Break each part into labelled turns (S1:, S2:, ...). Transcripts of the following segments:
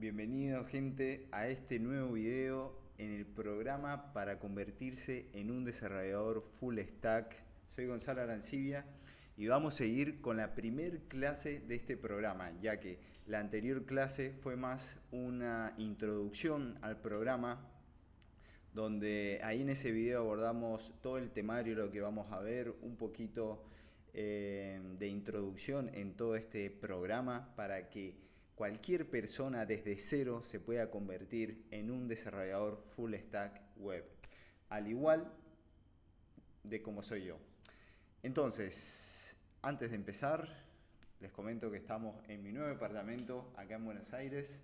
S1: Bienvenido gente a este nuevo video en el programa para convertirse en un desarrollador full stack. Soy Gonzalo Arancibia y vamos a seguir con la primer clase de este programa, ya que la anterior clase fue más una introducción al programa, donde ahí en ese video abordamos todo el temario, lo que vamos a ver, un poquito de introducción en todo este programa para que cualquier persona desde cero se pueda convertir en un desarrollador full stack web, al igual de como soy yo. Entonces, antes de empezar, les comento que estamos en mi nuevo departamento acá en Buenos Aires.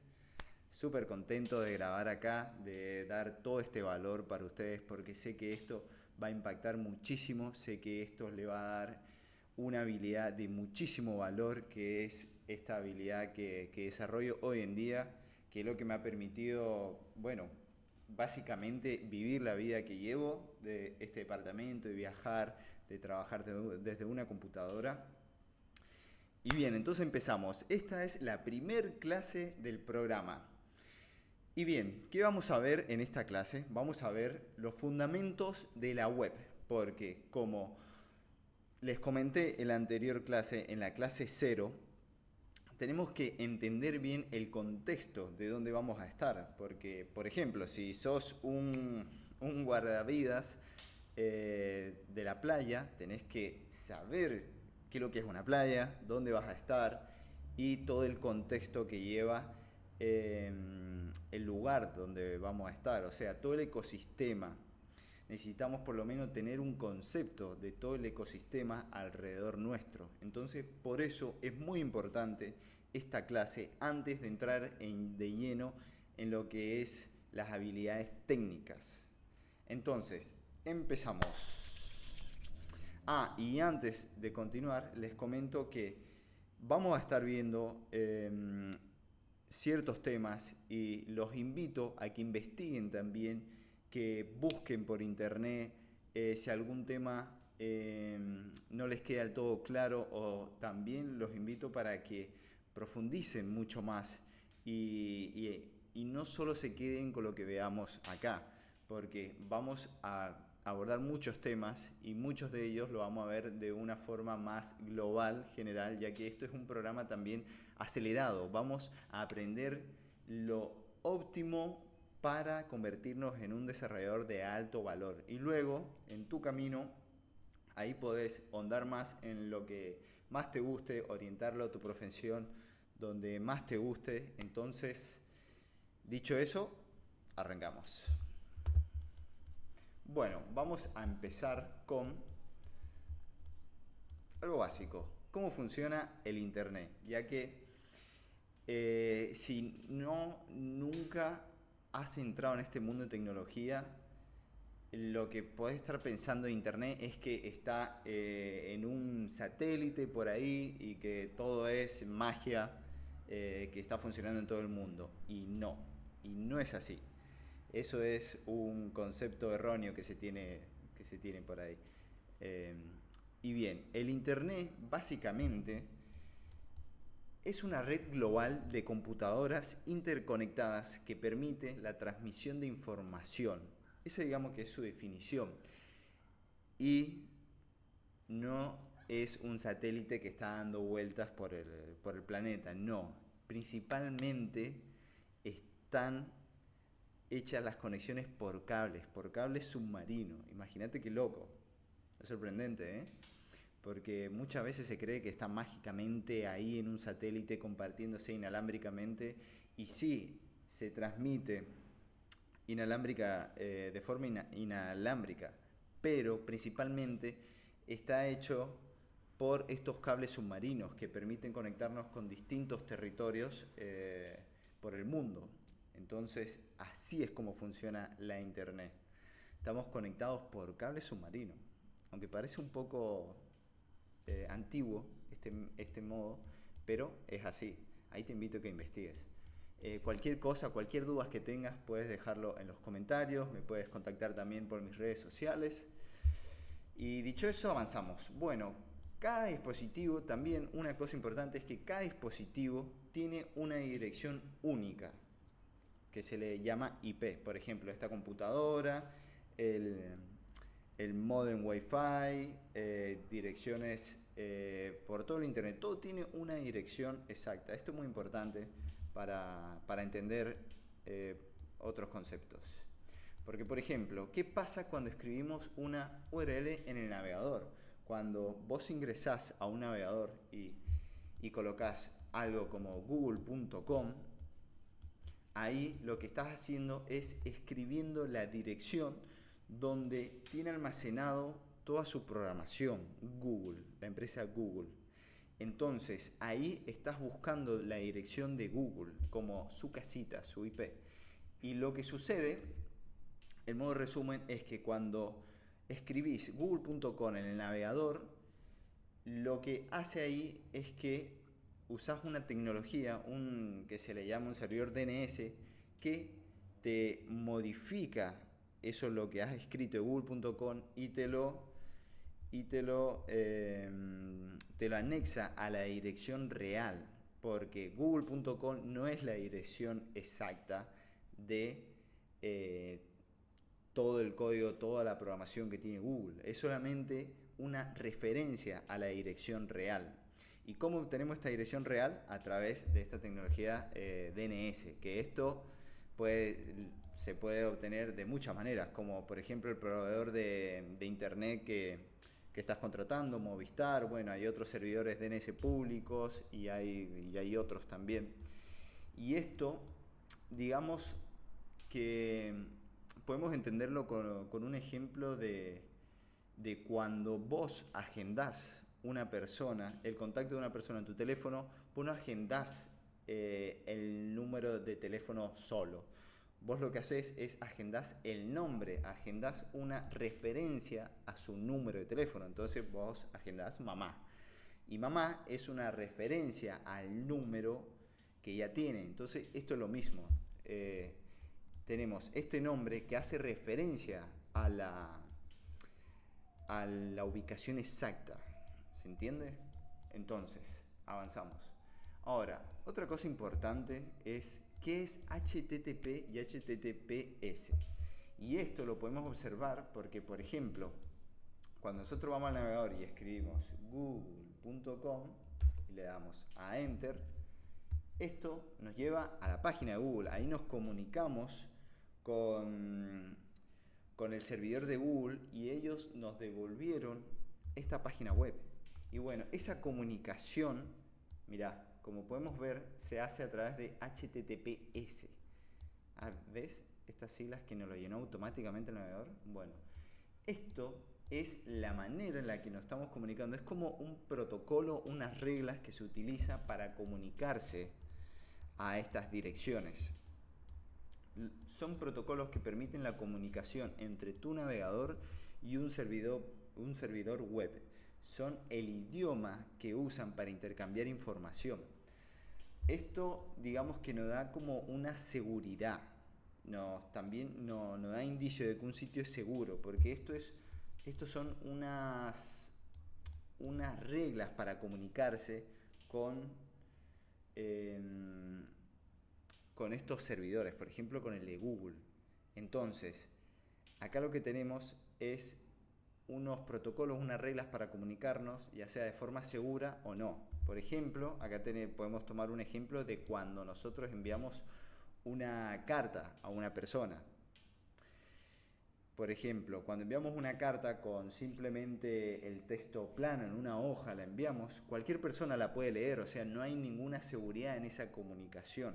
S1: Súper contento de grabar acá, de dar todo este valor para ustedes, porque sé que esto va a impactar muchísimo, sé que esto le va a dar una habilidad de muchísimo valor, que es esta habilidad que desarrollo hoy en día, que es lo que me ha permitido, bueno, básicamente vivir la vida que llevo de este departamento, de viajar, de trabajar desde una computadora. Y bien, entonces empezamos. Esta es la primer clase del programa. Y bien, ¿qué vamos a ver en esta clase? Vamos a ver los fundamentos de la web, porque como les comenté en la anterior clase, en la clase 0, tenemos que entender bien el contexto de dónde vamos a estar, porque, por ejemplo, si sos un guardavidas de la playa, tenés que saber qué es lo que es una playa, dónde vas a estar y todo el contexto que lleva el lugar donde vamos a estar, o sea, todo el ecosistema. Necesitamos por lo menos tener un concepto de todo el ecosistema alrededor nuestro. Entonces, por eso es muy importante esta clase antes de entrar de lleno en lo que es las habilidades técnicas. Entonces, empezamos. Y antes de continuar, les comento que vamos a estar viendo ciertos temas y los invito a que investiguen también, que busquen por internet si algún tema no les queda del todo claro, o también los invito para que profundicen mucho más y no solo se queden con lo que veamos acá, porque vamos a abordar muchos temas y muchos de ellos lo vamos a ver de una forma más global, general, ya que esto es un programa también acelerado. Vamos a aprender lo óptimo para convertirnos en un desarrollador de alto valor. Y luego, en tu camino, ahí podés ahondar más en lo que más te guste, orientarlo a tu profesión donde más te guste. Entonces, dicho eso, arrancamos. Bueno, vamos a empezar con algo básico. ¿Cómo funciona el internet? Ya que si nunca has entrado en este mundo de tecnología, lo que podés estar pensando de internet es que está en un satélite por ahí y que todo es magia, que está funcionando en todo el mundo. Y no es así. Eso es un concepto erróneo que se tiene por ahí. Eh, y bien, el internet básicamente es una red global de computadoras interconectadas que permite la transmisión de información. Esa, digamos, que es su definición. Y no es un satélite que está dando vueltas por el planeta, no. Principalmente están hechas las conexiones por cables submarinos. Imagínate qué loco. Es sorprendente, ¿eh? Porque muchas veces se cree que está mágicamente ahí en un satélite compartiéndose inalámbricamente, y sí, se transmite de forma inalámbrica, pero principalmente está hecho por estos cables submarinos que permiten conectarnos con distintos territorios por el mundo. Entonces, así es como funciona la internet. Estamos conectados por cables submarinos. Aunque parece un poco antiguo este modo, pero es así. Ahí te invito a que investigues. Cualquier cosa, cualquier duda que tengas, puedes dejarlo en los comentarios. Me puedes contactar también por mis redes sociales. Y dicho eso, avanzamos. Bueno, cada dispositivo, también una cosa importante es que cada dispositivo tiene una dirección única. que se le llama IP. Por ejemplo, esta computadora, el modem Wi-Fi, direcciones por todo el internet. Todo tiene una dirección exacta. Esto es muy importante para entender otros conceptos. Porque, por ejemplo, ¿qué pasa cuando escribimos una URL en el navegador? Cuando vos ingresás a un navegador y colocas algo como google.com, ahí lo que estás haciendo es escribiendo la dirección donde tiene almacenado toda su programación, Google, la empresa Google. Entonces, ahí estás buscando la dirección de Google como su casita, su IP. Y lo que sucede, el modo resumen, es que cuando escribís google.com en el navegador, lo que hace ahí es que usás una tecnología que se le llama un servidor DNS que te modifica eso lo que has escrito de google.com y te lo anexa a la dirección real, porque google.com no es la dirección exacta de todo el código, toda la programación que tiene Google. Es solamente una referencia a la dirección real. ¿Y cómo obtenemos esta dirección real? A través de esta tecnología DNS, que esto se puede obtener de muchas maneras, como por ejemplo el proveedor de internet que estás contratando, Movistar. Bueno, hay otros servidores DNS públicos y hay otros también. Y esto, digamos que podemos entenderlo con un ejemplo de cuando vos agendás una persona, el contacto de una persona en tu teléfono, vos no agendás el número de teléfono solo. Vos lo que haces es agendás el nombre, agendás una referencia a su número de teléfono. Entonces vos agendás mamá. Y mamá es una referencia al número que ya tiene. Entonces esto es lo mismo. Tenemos este nombre que hace referencia a la ubicación exacta. ¿Se entiende? Entonces, avanzamos. Ahora, otra cosa importante es qué es HTTP y HTTPS. Y esto lo podemos observar porque, por ejemplo, cuando nosotros vamos al navegador y escribimos google.com y le damos a Enter, esto nos lleva a la página de Google. Ahí nos comunicamos con el servidor de Google y ellos nos devolvieron esta página web. Y bueno, esa comunicación, mirá, como podemos ver, se hace a través de HTTPS. ¿Ves estas siglas que nos lo llenó automáticamente el navegador? Bueno, esto es la manera en la que nos estamos comunicando. Es como un protocolo, unas reglas que se utiliza para comunicarse a estas direcciones. Son protocolos que permiten la comunicación entre tu navegador y un servidor web. Son el idioma que usan para intercambiar información. Esto, digamos que nos da como una seguridad. También nos da indicio de que un sitio es seguro, porque estos son unas reglas para comunicarse con estos servidores, por ejemplo con el de Google. Entonces, acá lo que tenemos es unos protocolos, unas reglas para comunicarnos, ya sea de forma segura o no. Por ejemplo, acá podemos tomar un ejemplo de cuando nosotros enviamos una carta a una persona. Por ejemplo, cuando enviamos una carta con simplemente el texto plano en una hoja, la enviamos, cualquier persona la puede leer, o sea, no hay ninguna seguridad en esa comunicación.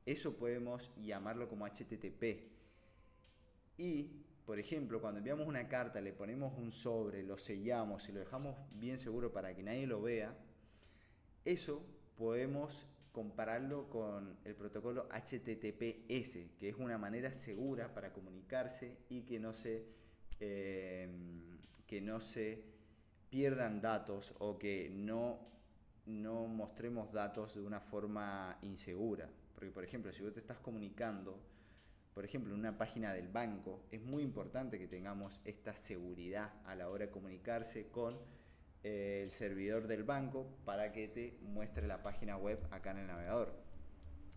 S1: Eso podemos llamarlo como HTTP. Y, por ejemplo, cuando enviamos una carta, le ponemos un sobre, lo sellamos y lo dejamos bien seguro para que nadie lo vea, eso podemos compararlo con el protocolo HTTPS, que es una manera segura para comunicarse y que no se pierdan datos o que no mostremos datos de una forma insegura. Porque, por ejemplo, si vos te estás comunicando, por ejemplo, en una página del banco, es muy importante que tengamos esta seguridad a la hora de comunicarse con el servidor del banco para que te muestre la página web acá en el navegador.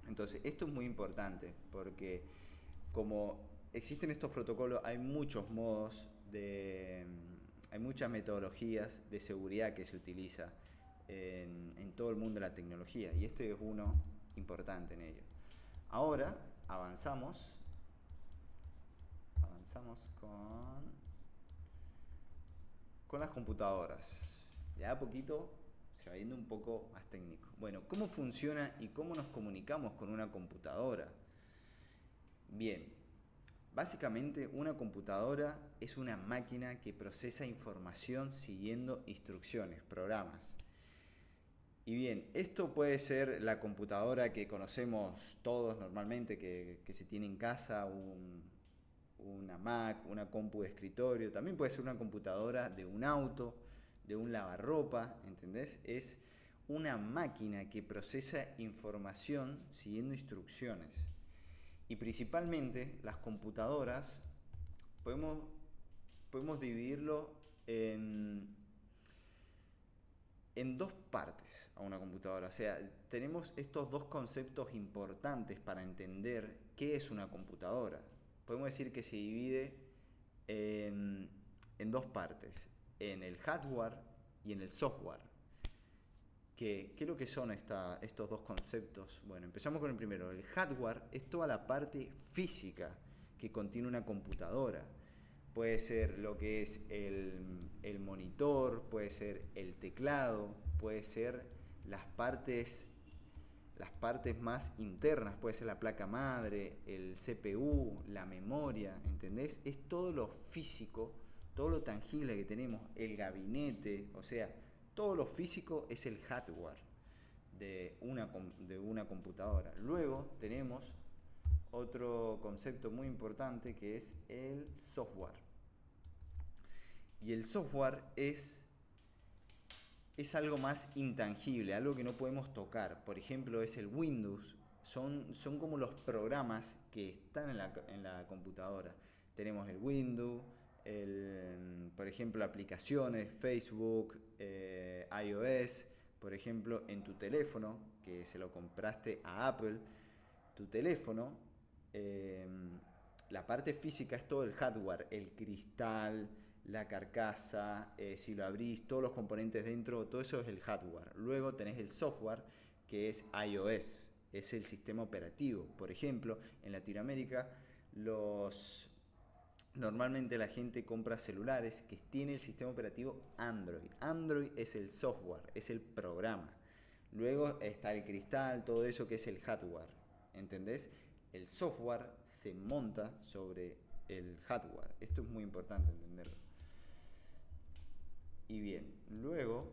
S1: Entonces, esto es muy importante porque como existen estos protocolos, hay muchos modos hay muchas metodologías de seguridad que se utiliza en todo el mundo de la tecnología y este es uno importante en ello. Ahora avanzamos con las computadoras. Ya a poquito se va yendo un poco más técnico. Bueno, ¿cómo funciona y cómo nos comunicamos con una computadora? Bien, básicamente una computadora es una máquina que procesa información siguiendo instrucciones, programas. Y bien, esto puede ser la computadora que conocemos todos normalmente, que se tiene en casa, una Mac, una compu de escritorio. También puede ser una computadora de un auto, de un lavarropa, ¿entendés? Es una máquina que procesa información siguiendo instrucciones. Y principalmente las computadoras podemos dividirlo en dos partes a una computadora. O sea, tenemos estos dos conceptos importantes para entender qué es una computadora. Podemos decir que se divide en dos partes, en el hardware y en el software. ¿Qué es lo que son estos dos conceptos? Bueno, empezamos con el primero. El hardware es toda la parte física que contiene una computadora. Puede ser lo que es el monitor, puede ser el teclado, puede ser las partes más internas, puede ser la placa madre, el CPU, la memoria, ¿entendés? Es todo lo físico, todo lo tangible que tenemos, el gabinete, o sea, todo lo físico es el hardware de una computadora. Luego tenemos otro concepto muy importante que es el software. Y el software es algo más intangible, algo que no podemos tocar. Por ejemplo, es el Windows. Son como los programas que están en la computadora. Tenemos el Windows, por ejemplo, aplicaciones, Facebook, iOS. Por ejemplo, en tu teléfono, que se lo compraste a Apple, tu teléfono, la parte física es todo el hardware, el cristal, la carcasa, si lo abrís, todos los componentes dentro, todo eso es el hardware. Luego tenés el software, que es iOS, es el sistema operativo. Por ejemplo, en Latinoamérica, normalmente la gente compra celulares que tiene el sistema operativo Android. Android es el software, es el programa. Luego está el cristal, todo eso que es el hardware. ¿Entendés? El software se monta sobre el hardware. Esto es muy importante entenderlo. Y bien, luego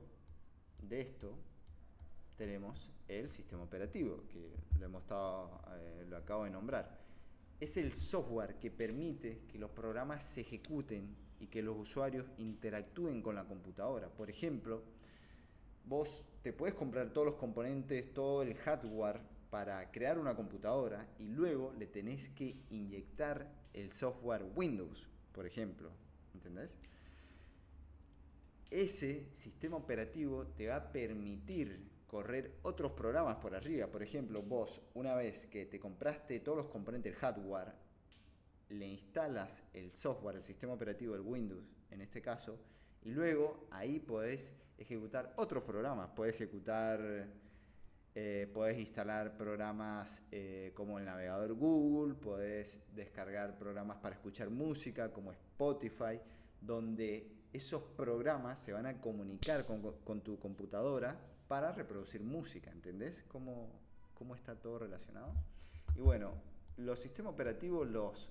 S1: de esto tenemos el sistema operativo, que lo acabo de nombrar. Es el software que permite que los programas se ejecuten y que los usuarios interactúen con la computadora. Por ejemplo, vos te puedes comprar todos los componentes, todo el hardware para crear una computadora y luego le tenés que inyectar el software Windows, por ejemplo. ¿Entendés? Ese sistema operativo te va a permitir correr otros programas por arriba. Por ejemplo, vos, una vez que te compraste todos los componentes del hardware, le instalas el software, el sistema operativo, el Windows, en este caso, y luego ahí podés ejecutar otros programas. Podés instalar programas como el navegador Google, podés descargar programas para escuchar música como Spotify, donde esos programas se van a comunicar con tu computadora para reproducir música. ¿Entendés cómo está todo relacionado? Y bueno, los sistemas operativos, los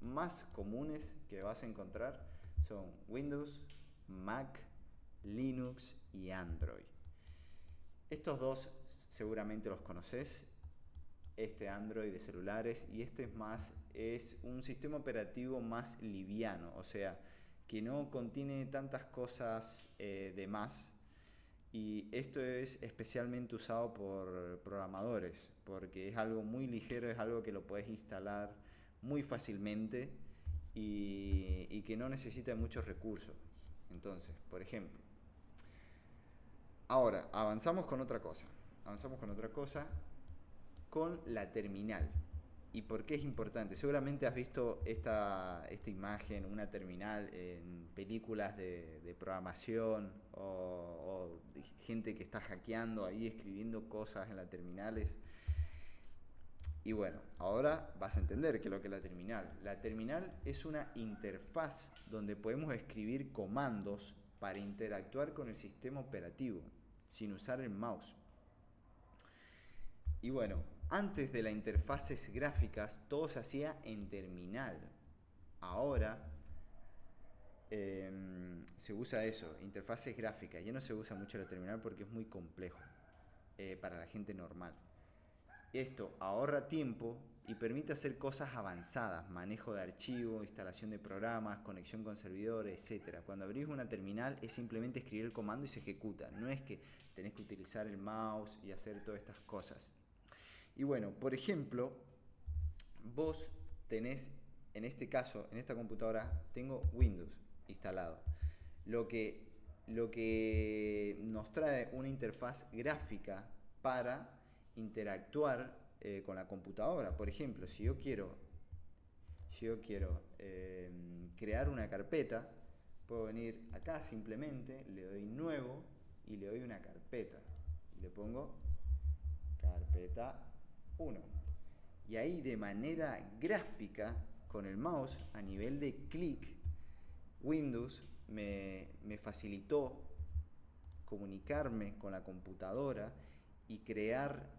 S1: más comunes que vas a encontrar son Windows, Mac, Linux y Android. Estos dos seguramente los conoces. Este Android de celulares y este es un sistema operativo más liviano, o sea, que no contiene tantas cosas de más. Y esto es especialmente usado por programadores, porque es algo muy ligero, es algo que lo puedes instalar muy fácilmente y que no necesita muchos recursos. Entonces, por ejemplo, ahora avanzamos con otra cosa. con la terminal. ¿Y por qué es importante? Seguramente has visto esta imagen, una terminal en películas de programación o de gente que está hackeando ahí, escribiendo cosas en las terminales. Y bueno, ahora vas a entender qué es lo que es la terminal. La terminal es una interfaz donde podemos escribir comandos para interactuar con el sistema operativo sin usar el mouse. Y bueno, antes de las interfaces gráficas todo se hacía en terminal. Ahora se usa eso, interfaces gráficas. Ya no se usa mucho la terminal porque es muy complejo para la gente normal. Esto ahorra tiempo y permite hacer cosas avanzadas, manejo de archivos, instalación de programas, conexión con servidores, etc. Cuando abrís una terminal es simplemente escribir el comando y se ejecuta. No es que tenés que utilizar el mouse y hacer todas estas cosas. Y bueno, por ejemplo, vos tenés, en este caso, en esta computadora, tengo Windows instalado. Lo que nos trae una interfaz gráfica para interactuar con la computadora. Por ejemplo, si yo quiero crear una carpeta, puedo venir acá simplemente, le doy nuevo y le doy una carpeta. Y le pongo carpeta 1. Y ahí de manera gráfica, con el mouse, a nivel de clic, Windows me facilitó comunicarme con la computadora y crear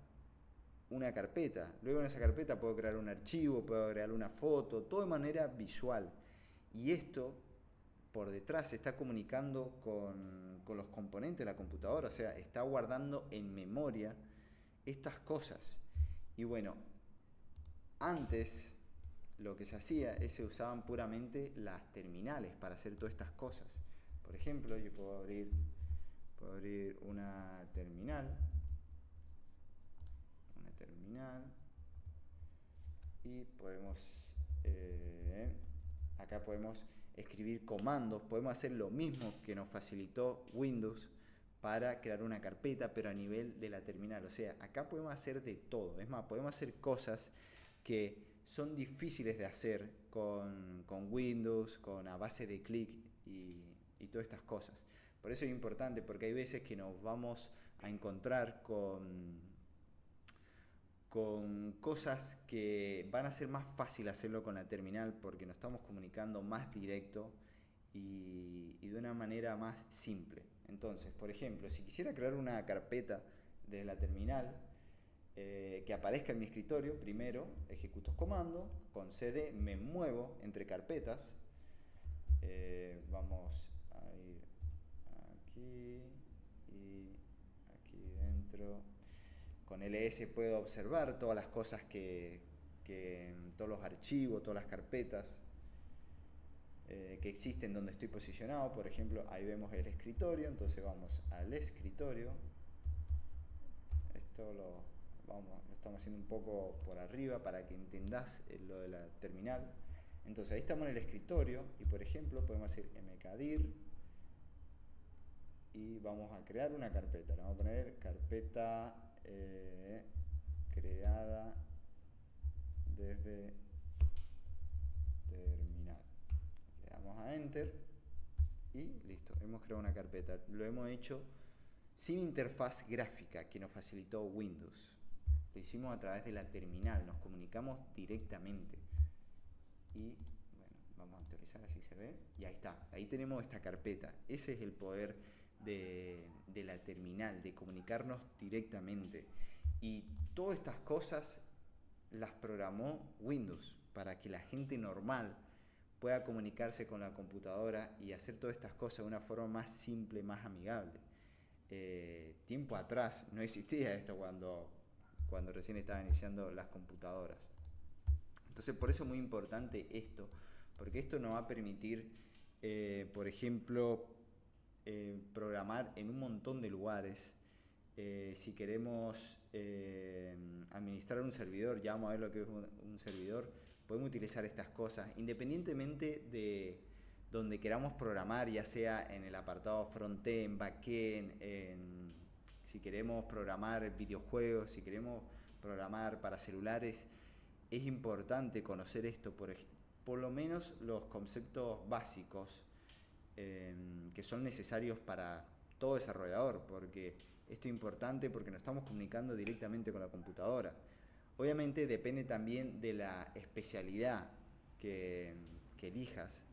S1: una carpeta. Luego en esa carpeta puedo crear un archivo, puedo crear una foto, todo de manera visual. Y esto por detrás se está comunicando con los componentes de la computadora, o sea, está guardando en memoria estas cosas. Y bueno, antes lo que se hacía es se usaban puramente las terminales para hacer todas estas cosas. Por ejemplo, yo puedo abrir una terminal y podemos acá podemos escribir comandos, podemos hacer lo mismo que nos facilitó Windows para crear una carpeta, pero a nivel de la terminal. O sea, acá podemos hacer de todo. Es más, podemos hacer cosas que son difíciles de hacer con Windows, con a base de clic y todas estas cosas. Por eso es importante, porque hay veces que nos vamos a encontrar con cosas que van a ser más fácil hacerlo con la terminal porque nos estamos comunicando más directo y de una manera más simple. Entonces, por ejemplo, si quisiera crear una carpeta desde la terminal que aparezca en mi escritorio, primero ejecuto comando, con CD me muevo entre carpetas, vamos a ir aquí y aquí dentro. Con ls puedo observar todas las cosas todos los archivos, todas las carpetas que existen donde estoy posicionado. Por ejemplo, ahí vemos el escritorio, entonces vamos al escritorio. Esto lo estamos haciendo un poco por arriba para que entendás lo de la terminal. Entonces ahí estamos en el escritorio y por ejemplo podemos decir mkdir y vamos a crear una carpeta. Le vamos a poner carpeta creada desde terminal. Le damos a enter y listo, hemos creado una carpeta. Lo hemos hecho sin interfaz gráfica que nos facilitó Windows. Lo hicimos a través de la terminal, nos comunicamos directamente. Y bueno, vamos a actualizar, así se ve. Y ahí está, ahí tenemos esta carpeta. Ese es el poder de la terminal, de comunicarnos directamente. Y todas estas cosas las programó Windows para que la gente normal pueda comunicarse con la computadora y hacer todas estas cosas de una forma más simple, más amigable. Tiempo atrás no existía esto cuando recién estaban iniciando las computadoras. Entonces por eso es muy importante esto, porque esto nos va a permitir, por ejemplo, programar en un montón de lugares. Si queremos administrar un servidor, ya vamos a ver lo que es un servidor, podemos utilizar estas cosas, independientemente de donde queramos programar, ya sea en el apartado frontend, backend, si queremos programar videojuegos, si queremos programar para celulares, es importante conocer esto, por lo menos los conceptos básicos que son necesarios para todo desarrollador, porque esto es importante porque nos estamos comunicando directamente con la computadora. Obviamente depende también de la especialidad que elijas,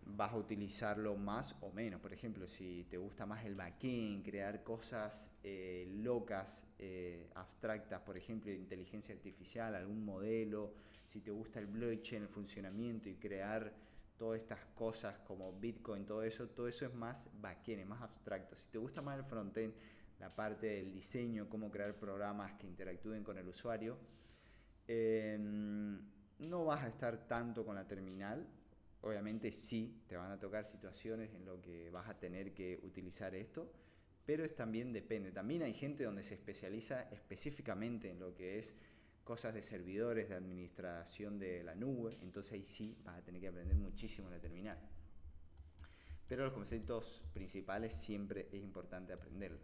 S1: vas a utilizarlo más o menos. Por ejemplo, si te gusta más el backend, crear cosas locas, abstractas, por ejemplo, inteligencia artificial, algún modelo, si te gusta el blockchain, el funcionamiento y crear todas estas cosas como Bitcoin, todo eso es más backend, es más abstracto. Si te gusta más el frontend, la parte del diseño, cómo crear programas que interactúen con el usuario, no vas a estar tanto con la terminal. Obviamente sí, te van a tocar situaciones en lo que vas a tener que utilizar esto, pero también depende. También hay gente donde se especializa específicamente en lo que es cosas de servidores, de administración de la nube, entonces ahí sí vas a tener que aprender muchísimo la terminal. Pero los conceptos principales siempre es importante aprenderlo.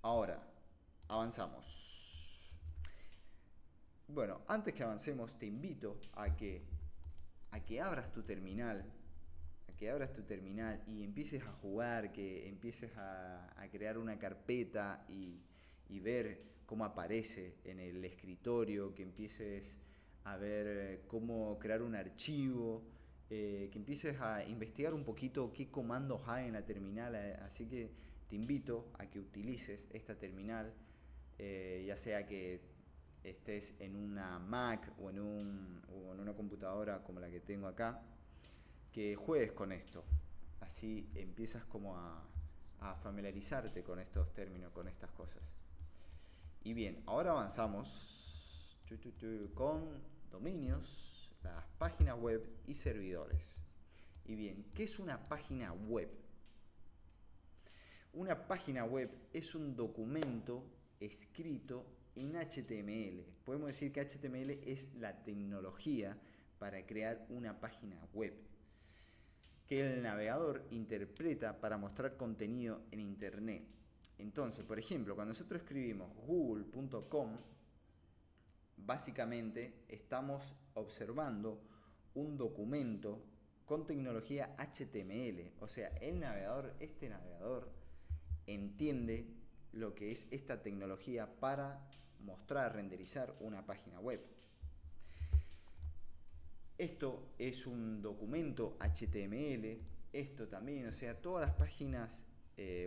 S1: Ahora, avanzamos. Bueno, antes que avancemos, te invito a que abras tu terminal, y empieces a jugar, que empieces a crear una carpeta y ver cómo aparece en el escritorio, que empieces a ver cómo crear un archivo, que empieces a investigar un poquito qué comandos hay en la terminal. Así que te invito a que utilices esta terminal, ya sea que estés en una Mac o en una computadora como la que tengo acá, que juegues con esto. Así empiezas como a familiarizarte con estos términos, con estas cosas. Y bien, ahora avanzamos con dominios, las páginas web y servidores. Y bien, ¿qué es una página web? Una página web es un documento escrito en HTML. Podemos decir que HTML es la tecnología para crear una página web, que el navegador interpreta para mostrar contenido en Internet. Entonces, por ejemplo, cuando nosotros escribimos google.com, básicamente estamos observando un documento con tecnología HTML. O sea, este navegador entiende lo que es esta tecnología para mostrar, renderizar una página web. Esto es un documento HTML, esto también, o sea, todas las páginas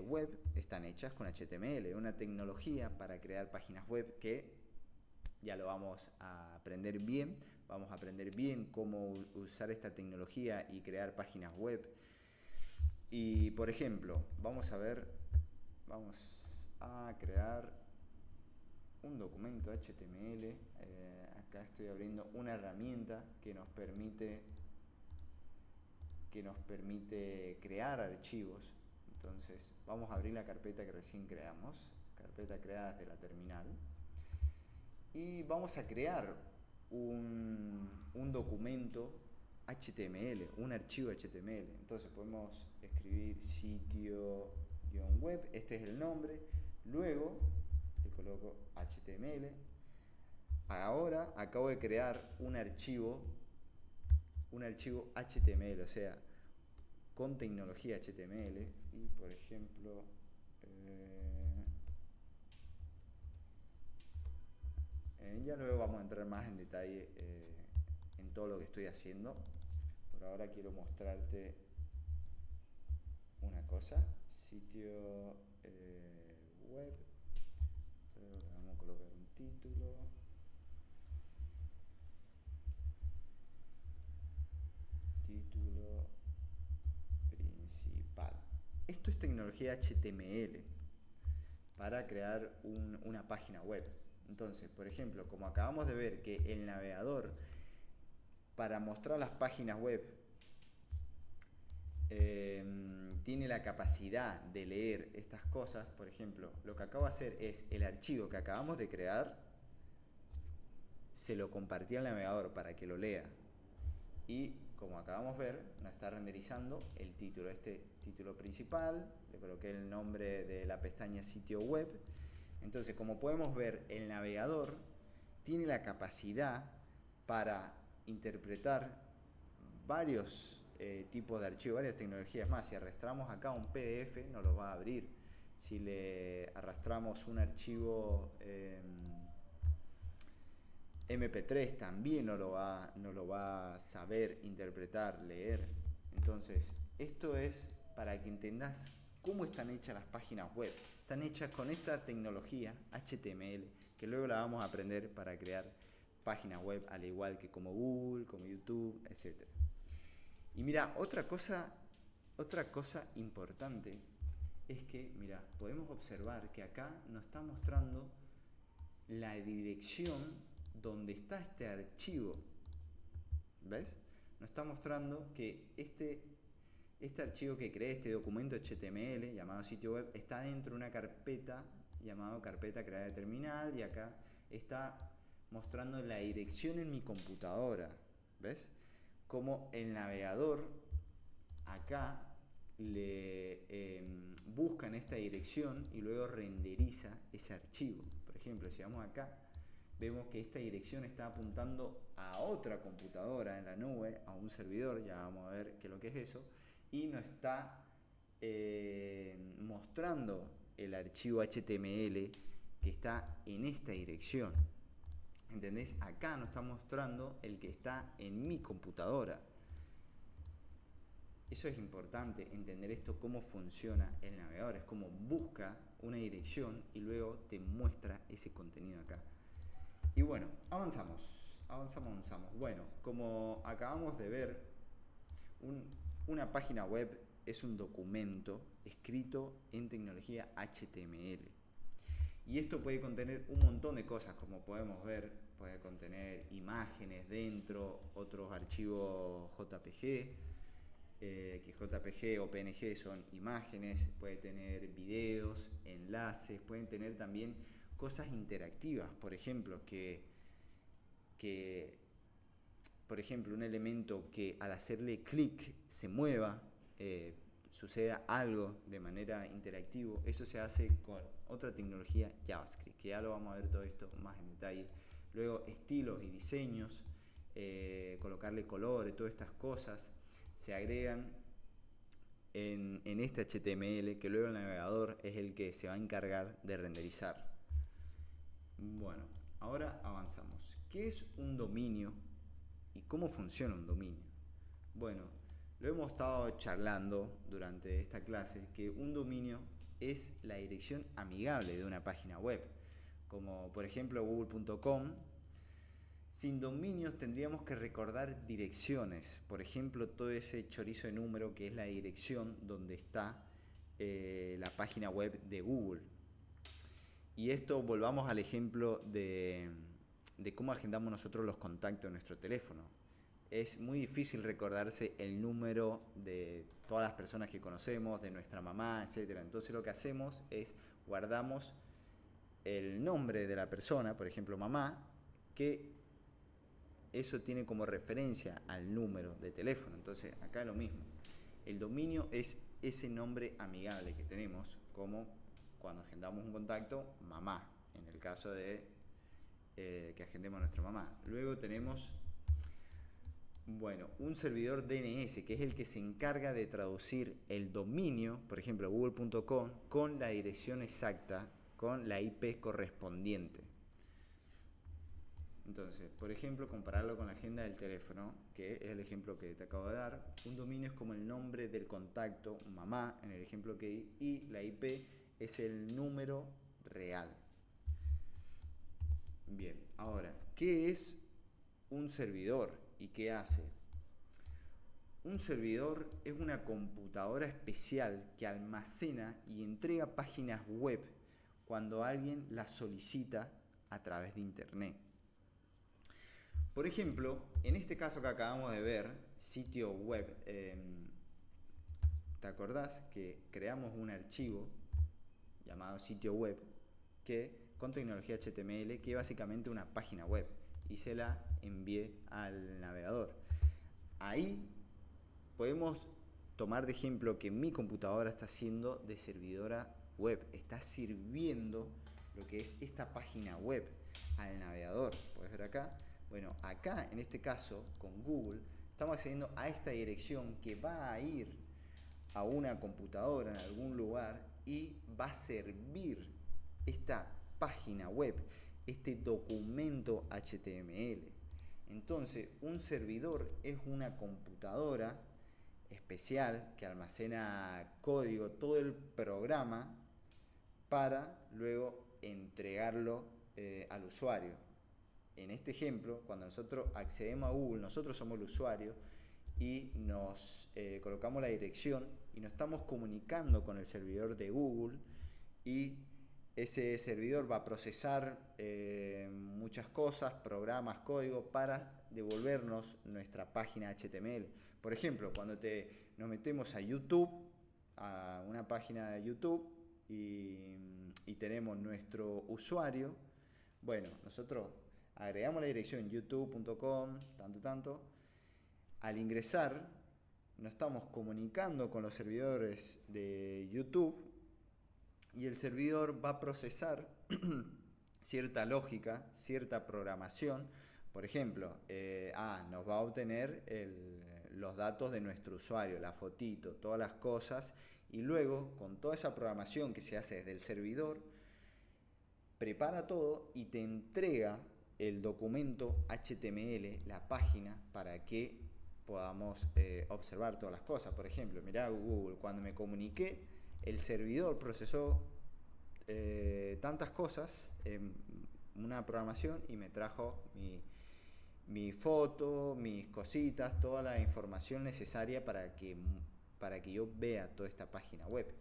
S1: web están hechas con HTML, una tecnología para crear páginas web que ya lo vamos a aprender bien. Vamos a aprender bien cómo usar esta tecnología y crear páginas web. Y por ejemplo, vamos a crear un documento HTML. Acá estoy abriendo una herramienta que nos permite crear archivos. Entonces vamos a abrir la carpeta que recién creamos, carpeta creada desde la terminal, y vamos a crear un documento HTML, un archivo HTML. Entonces podemos escribir sitio-web, este es el nombre, luego le coloco HTML. Ahora acabo de crear un archivo HTML, o sea, con tecnología HTML. Y por ejemplo, ya luego vamos a entrar más en detalle en todo lo que estoy haciendo. Por ahora quiero mostrarte una cosa, sitio web, vamos a colocar un título. Título principal. Esto es tecnología HTML para crear una página web. Entonces, por ejemplo, como acabamos de ver que el navegador para mostrar las páginas web tiene la capacidad de leer estas cosas, por ejemplo, lo que acabo de hacer es el archivo que acabamos de crear, se lo compartí al navegador para que lo lea. Y como acabamos de ver, nos está renderizando el título, este título principal, le coloqué el nombre de la pestaña sitio web. Entonces, como podemos ver, el navegador tiene la capacidad para interpretar varios tipos de archivos, varias tecnologías más. Si arrastramos acá un PDF, nos lo va a abrir. Si le arrastramos un archivo MP3, también nos lo va a saber interpretar, leer. Entonces, esto es para que entendás cómo están hechas las páginas web. Están hechas con esta tecnología HTML, que luego la vamos a aprender para crear páginas web, al igual que como Google, como YouTube, etc. Y mira, otra cosa importante es que, mira, podemos observar que acá nos está mostrando la dirección donde está este archivo. ¿Ves? Nos está mostrando que este archivo que creé, este documento HTML llamado sitio web, está dentro de una carpeta llamada carpeta creada de terminal, y acá está mostrando la dirección en mi computadora. ¿Ves? Como el navegador acá le busca en esta dirección y luego renderiza ese archivo. Por ejemplo, si vamos acá, vemos que esta dirección está apuntando a otra computadora en la nube, a un servidor, ya vamos a ver qué es lo que es eso, y nos está mostrando el archivo HTML que está en esta dirección. ¿Entendés? Acá nos está mostrando el que está en mi computadora. Eso es importante, entender esto, cómo funciona el navegador. Es como busca una dirección y luego te muestra ese contenido acá. Y bueno, avanzamos. Bueno, como acabamos de ver, una página web es un documento escrito en tecnología HTML. Y esto puede contener un montón de cosas, como podemos ver. Puede contener imágenes dentro, otros archivos JPG, que JPG o PNG son imágenes, puede tener videos, enlaces, pueden tener también cosas interactivas, por ejemplo, por ejemplo, un elemento que al hacerle clic se mueva, suceda algo de manera interactiva. Eso se hace con otra tecnología, JavaScript, que ya lo vamos a ver todo esto más en detalle. Luego, estilos y diseños, colocarle colores, todas estas cosas se agregan en este HTML, que luego el navegador es el que se va a encargar de renderizar. Bueno, ahora avanzamos. ¿Qué es un dominio y cómo funciona un dominio? Bueno, lo hemos estado charlando durante esta clase, que un dominio es la dirección amigable de una página web, como por ejemplo google.com. Sin dominios tendríamos que recordar direcciones, por ejemplo todo ese chorizo de número que es la dirección donde está la página web de Google. Y esto, volvamos al ejemplo de cómo agendamos nosotros los contactos en nuestro teléfono. Es muy difícil recordarse el número de todas las personas que conocemos, de nuestra mamá, etc. Entonces lo que hacemos es guardamos el nombre de la persona, por ejemplo mamá, que eso tiene como referencia al número de teléfono. Entonces acá es lo mismo. El dominio es ese nombre amigable que tenemos, como cuando agendamos un contacto, mamá, en el caso de que agendemos a nuestra mamá. Luego tenemos, bueno, un servidor DNS, que es el que se encarga de traducir el dominio, por ejemplo google.com, con la dirección exacta, con la IP correspondiente. Entonces, por ejemplo, compararlo con la agenda del teléfono, que es el ejemplo que te acabo de dar. Un dominio es como el nombre del contacto, mamá, en el ejemplo que di, y la IP es el número real. Bien, ahora, ¿qué es un servidor y qué hace? Un servidor es una computadora especial que almacena y entrega páginas web cuando alguien las solicita a través de internet. Por ejemplo, en este caso que acabamos de ver, sitio web, ¿te acordás que creamos un archivo llamado sitio web con tecnología HTML, que es básicamente una página web, y se la envié al navegador? Ahí podemos tomar de ejemplo que mi computadora está siendo de servidora web, está sirviendo lo que es esta página web al navegador. Puedes ver acá. Bueno, acá en este caso con Google estamos accediendo a esta dirección que va a ir a una computadora en algún lugar y va a servir esta página web, este documento HTML. Entonces, un servidor es una computadora especial que almacena código, todo el programa, para luego entregarlo al usuario. En este ejemplo, cuando nosotros accedemos a Google, nosotros somos el usuario y nos colocamos la dirección y nos estamos comunicando con el servidor de Google, y ese servidor va a procesar muchas cosas, programas, código, para devolvernos nuestra página HTML. Por ejemplo, cuando nos metemos a YouTube, a una página de YouTube, y tenemos nuestro usuario, bueno, nosotros agregamos la dirección youtube.com, tanto. Al ingresar, nos estamos comunicando con los servidores de YouTube y el servidor va a procesar cierta lógica, cierta programación. Por ejemplo, nos va a obtener los datos de nuestro usuario, la fotito, todas las cosas, y luego con toda esa programación que se hace desde el servidor, prepara todo y te entrega el documento HTML, la página, para que podamos observar todas las cosas. Por ejemplo, mirá Google, cuando me comuniqué, el servidor procesó tantas cosas en una programación y me trajo mi foto, mis cositas, toda la información necesaria para que yo vea toda esta página web.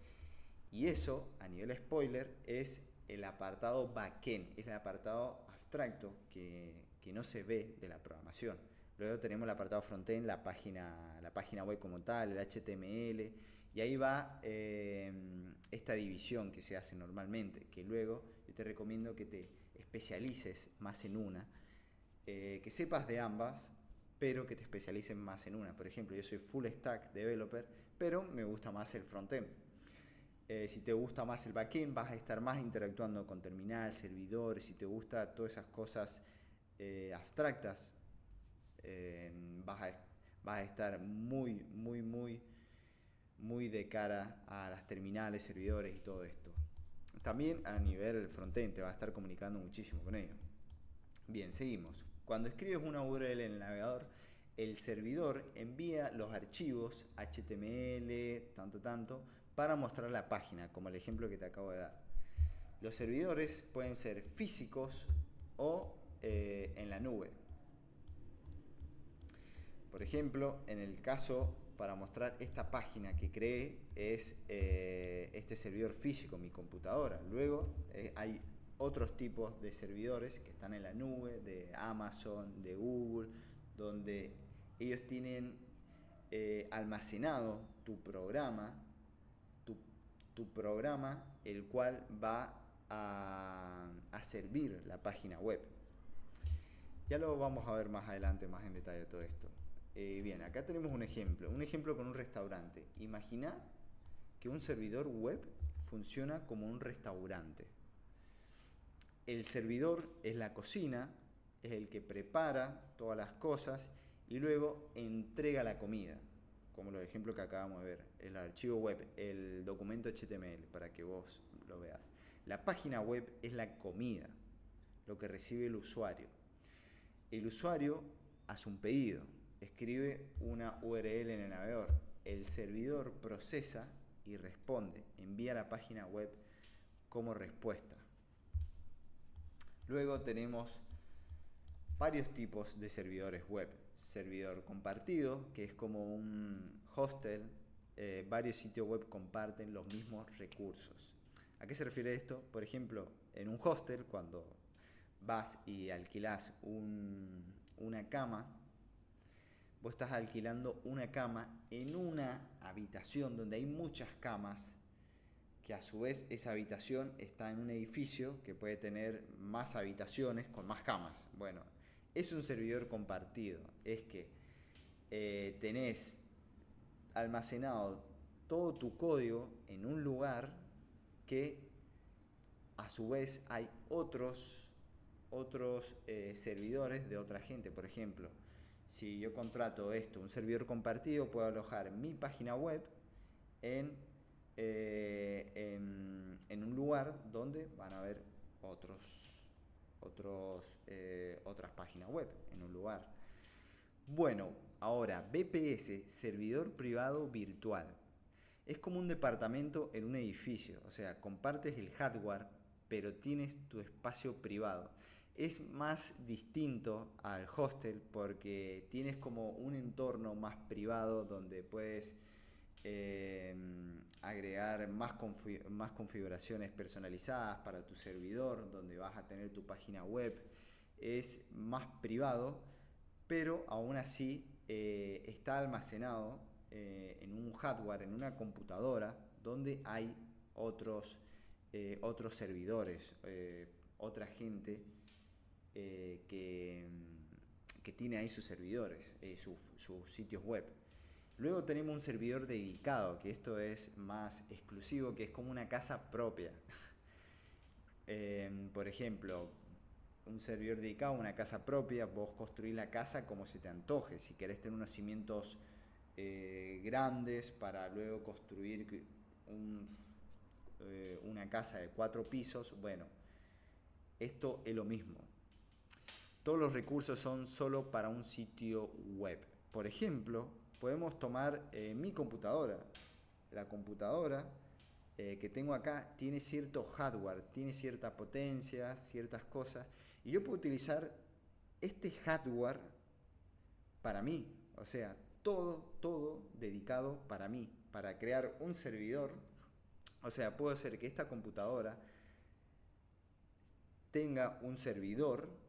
S1: Y eso, a nivel spoiler, es el apartado backend, es el apartado abstracto que no se ve de la programación. Luego tenemos el apartado frontend, la página web como tal, el HTML, y ahí va esta división que se hace normalmente, que luego yo te recomiendo que te especialices más en una, que sepas de ambas, pero que te especialices más en una. Por ejemplo, yo soy full stack developer, pero me gusta más el frontend. Si te gusta más el backend, vas a estar más interactuando con terminal, servidores. Si te gusta todas esas cosas abstractas, vas a estar muy de cara a las terminales, servidores y todo esto. También a nivel frontend te vas a estar comunicando muchísimo con ellos. Bien, seguimos. Cuando escribes una URL en el navegador, el servidor envía los archivos HTML, tanto, para mostrar la página, como el ejemplo que te acabo de dar. Los servidores pueden ser físicos o en la nube. Por ejemplo, en el caso para mostrar esta página que creé es este servidor físico, mi computadora. Luego hay otros tipos de servidores que están en la nube, de Amazon, de Google, donde ellos tienen almacenado tu programa, el cual va a servir la página web. Ya lo vamos a ver más adelante, más en detalle todo esto. Bien, acá tenemos un ejemplo con un restaurante. Imagina que un servidor web funciona como un restaurante. El servidor es la cocina, es el que prepara todas las cosas y luego entrega la comida, como los ejemplos que acabamos de ver, el archivo web, el documento HTML, para que vos lo veas. La página web es la comida, lo que recibe el usuario. El usuario hace un pedido, escribe una URL en el navegador, el servidor procesa y responde, envía a la página web como respuesta. Luego tenemos varios tipos de servidores web. Servidor compartido, que es como un hostel, varios sitios web comparten los mismos recursos. ¿A qué se refiere esto? Por ejemplo, en un hostel, cuando vas y alquilás una cama, vos estás alquilando una cama en una habitación donde hay muchas camas, que a su vez esa habitación está en un edificio que puede tener más habitaciones con más camas. Bueno, es un servidor compartido, es que tenés almacenado todo tu código en un lugar que a su vez hay otros servidores de otra gente. Por ejemplo, si yo contrato un servidor compartido, puedo alojar mi página web en, en un lugar donde van a haber otras páginas web en un lugar. Bueno, ahora, VPS, servidor privado virtual. Es como un departamento en un edificio, o sea, compartes el hardware, pero tienes tu espacio privado. Es más distinto al hostel porque tienes como un entorno más privado donde puedes agregar más configuraciones personalizadas para tu servidor, donde vas a tener tu página web. Es más privado, pero aún así está almacenado en un hardware, en una computadora, donde hay otros servidores, otra gente que tiene ahí sus servidores, sus sitios web. Luego tenemos un servidor dedicado, que esto es más exclusivo, que es como una casa propia. Por ejemplo, un servidor dedicado a una casa propia, vos construís la casa como se te antoje. Si querés tener unos cimientos grandes para luego construir una casa de 4 pisos, bueno, esto es lo mismo. Todos los recursos son solo para un sitio web. Por ejemplo, podemos tomar mi computadora. La computadora que tengo acá tiene cierto hardware, tiene cierta potencia, ciertas cosas. Y yo puedo utilizar este hardware para mí. O sea, todo dedicado para mí. Para crear un servidor. O sea, puedo hacer que esta computadora tenga un servidor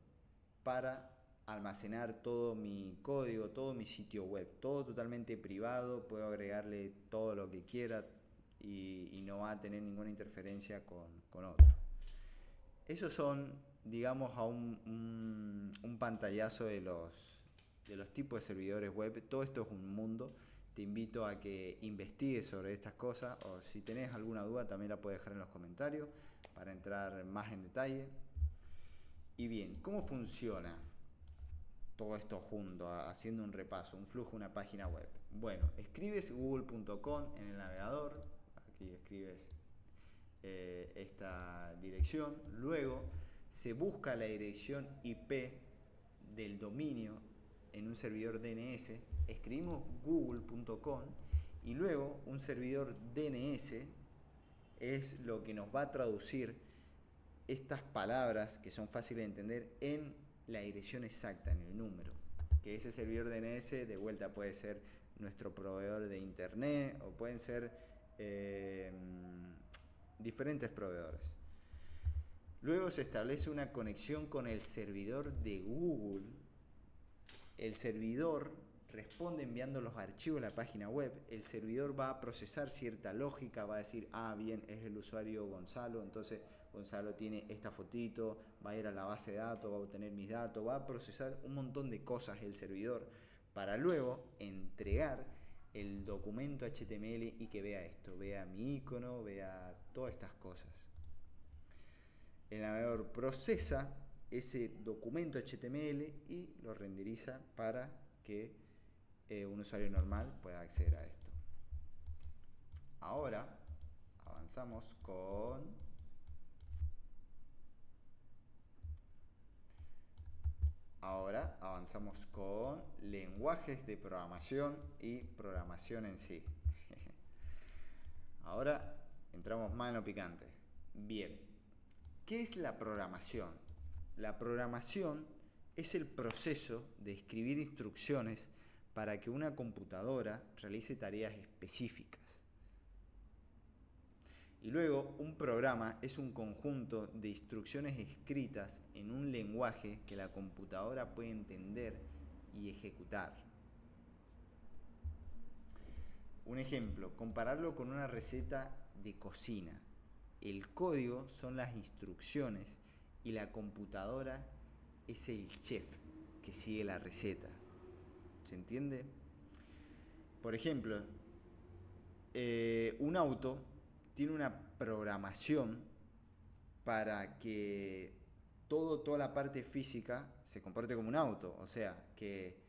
S1: para almacenar todo mi código, todo mi sitio web, todo totalmente privado, puedo agregarle todo lo que quiera y no va a tener ninguna interferencia con otro. Esos son, digamos, a un pantallazo de los tipos de servidores web. Todo esto es un mundo. Te invito a que investigues sobre estas cosas, o si tenés alguna duda también la puedes dejar en los comentarios para entrar más en detalle. Y bien, ¿cómo funciona todo esto junto, haciendo un repaso, un flujo, una página web? Bueno, escribes google.com en el navegador, aquí escribes esta dirección, luego se busca la dirección IP del dominio en un servidor DNS, escribimos google.com y luego un servidor DNS es lo que nos va a traducir estas palabras que son fáciles de entender en la dirección exacta, en el número. Que ese servidor DNS de vuelta puede ser nuestro proveedor de internet o pueden ser diferentes proveedores. Luego se establece una conexión con el servidor de Google. El servidor responde enviando los archivos a la página web. El servidor va a procesar cierta lógica, va a decir, bien, es el usuario Gonzalo, entonces Gonzalo tiene esta fotito, va a ir a la base de datos, va a obtener mis datos, va a procesar un montón de cosas el servidor para luego entregar el documento HTML y que vea esto, vea mi icono, vea todas estas cosas. El navegador procesa ese documento HTML y lo renderiza para que un usuario normal pueda acceder a esto. Ahora avanzamos con lenguajes de programación y programación en sí. Ahora entramos más en lo picante. Bien, ¿qué es la programación? La programación es el proceso de escribir instrucciones para que una computadora realice tareas específicas. Y luego, un programa es un conjunto de instrucciones escritas en un lenguaje que la computadora puede entender y ejecutar. Un ejemplo, compararlo con una receta de cocina. El código son las instrucciones y la computadora es el chef que sigue la receta. ¿Se entiende? Por ejemplo, un auto tiene una programación para que toda la parte física se comporte como un auto. O sea, que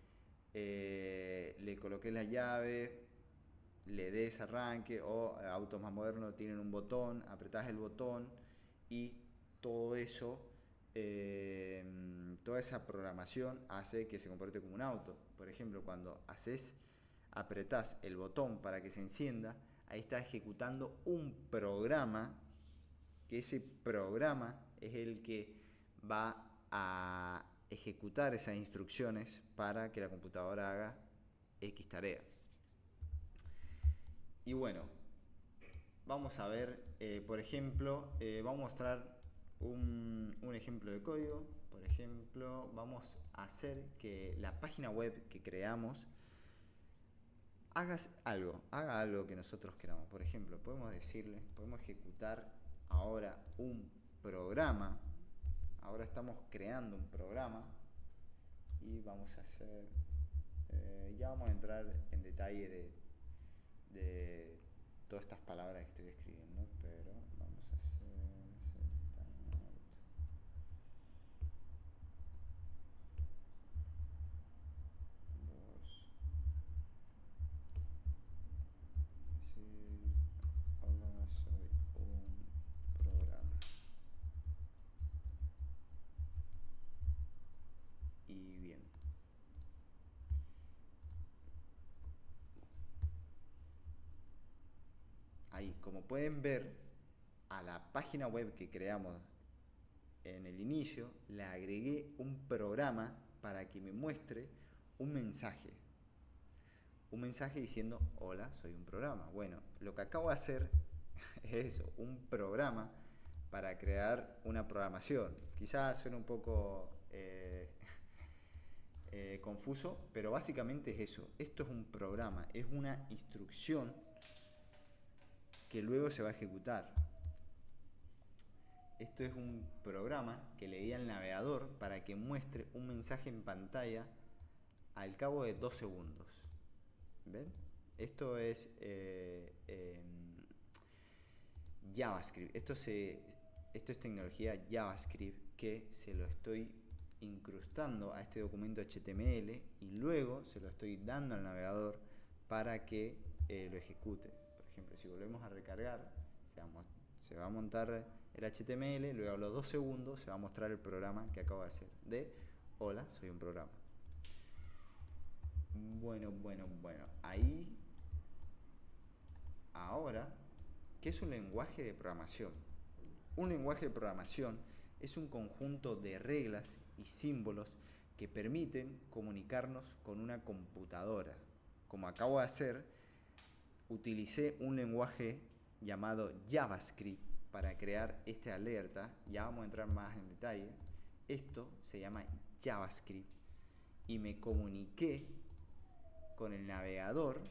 S1: le coloques la llave, le des arranque, o autos más modernos tienen un botón, apretás el botón y todo eso, toda esa programación hace que se comporte como un auto. Por ejemplo, cuando apretás el botón para que se encienda, ahí está ejecutando un programa, que ese programa es el que va a ejecutar esas instrucciones para que la computadora haga X tarea. Y bueno, vamos a ver, por ejemplo, vamos a mostrar un ejemplo de código. Por ejemplo, vamos a hacer que la página web que creamos haga algo que nosotros queramos. Por ejemplo, podemos ejecutar ahora un programa. Ahora estamos creando un programa y vamos a hacer, ya vamos a entrar en detalle de todas estas palabras que estoy escribiendo, pero vamos a hacer hola, soy un programa. Y bien, ahí, como pueden ver, a la página web que creamos en el inicio, le agregué un programa para que me muestre un mensaje. Un mensaje diciendo, hola, soy un programa. Bueno, lo que acabo de hacer es eso, un programa para crear una programación. Quizás suene un poco confuso, pero básicamente es eso. Esto es un programa, es una instrucción que luego se va a ejecutar. Esto es un programa que le di al navegador para que muestre un mensaje en pantalla al cabo de 2 segundos. ¿Ven? Esto es JavaScript. Esto es tecnología JavaScript que se lo estoy incrustando a este documento HTML y luego se lo estoy dando al navegador para que lo ejecute. Por ejemplo, si volvemos a recargar, se va a montar el HTML, luego a los 2 segundos se va a mostrar el programa que acabo de hacer de hola, soy un programa. Bueno. Ahí, ahora, ¿qué es un lenguaje de programación? Un lenguaje de programación es un conjunto de reglas y símbolos que permiten comunicarnos con una computadora. Como acabo de hacer, utilicé un lenguaje llamado JavaScript para crear esta alerta. Ya vamos a entrar más en detalle. Esto se llama JavaScript y me comuniqué con el navegador,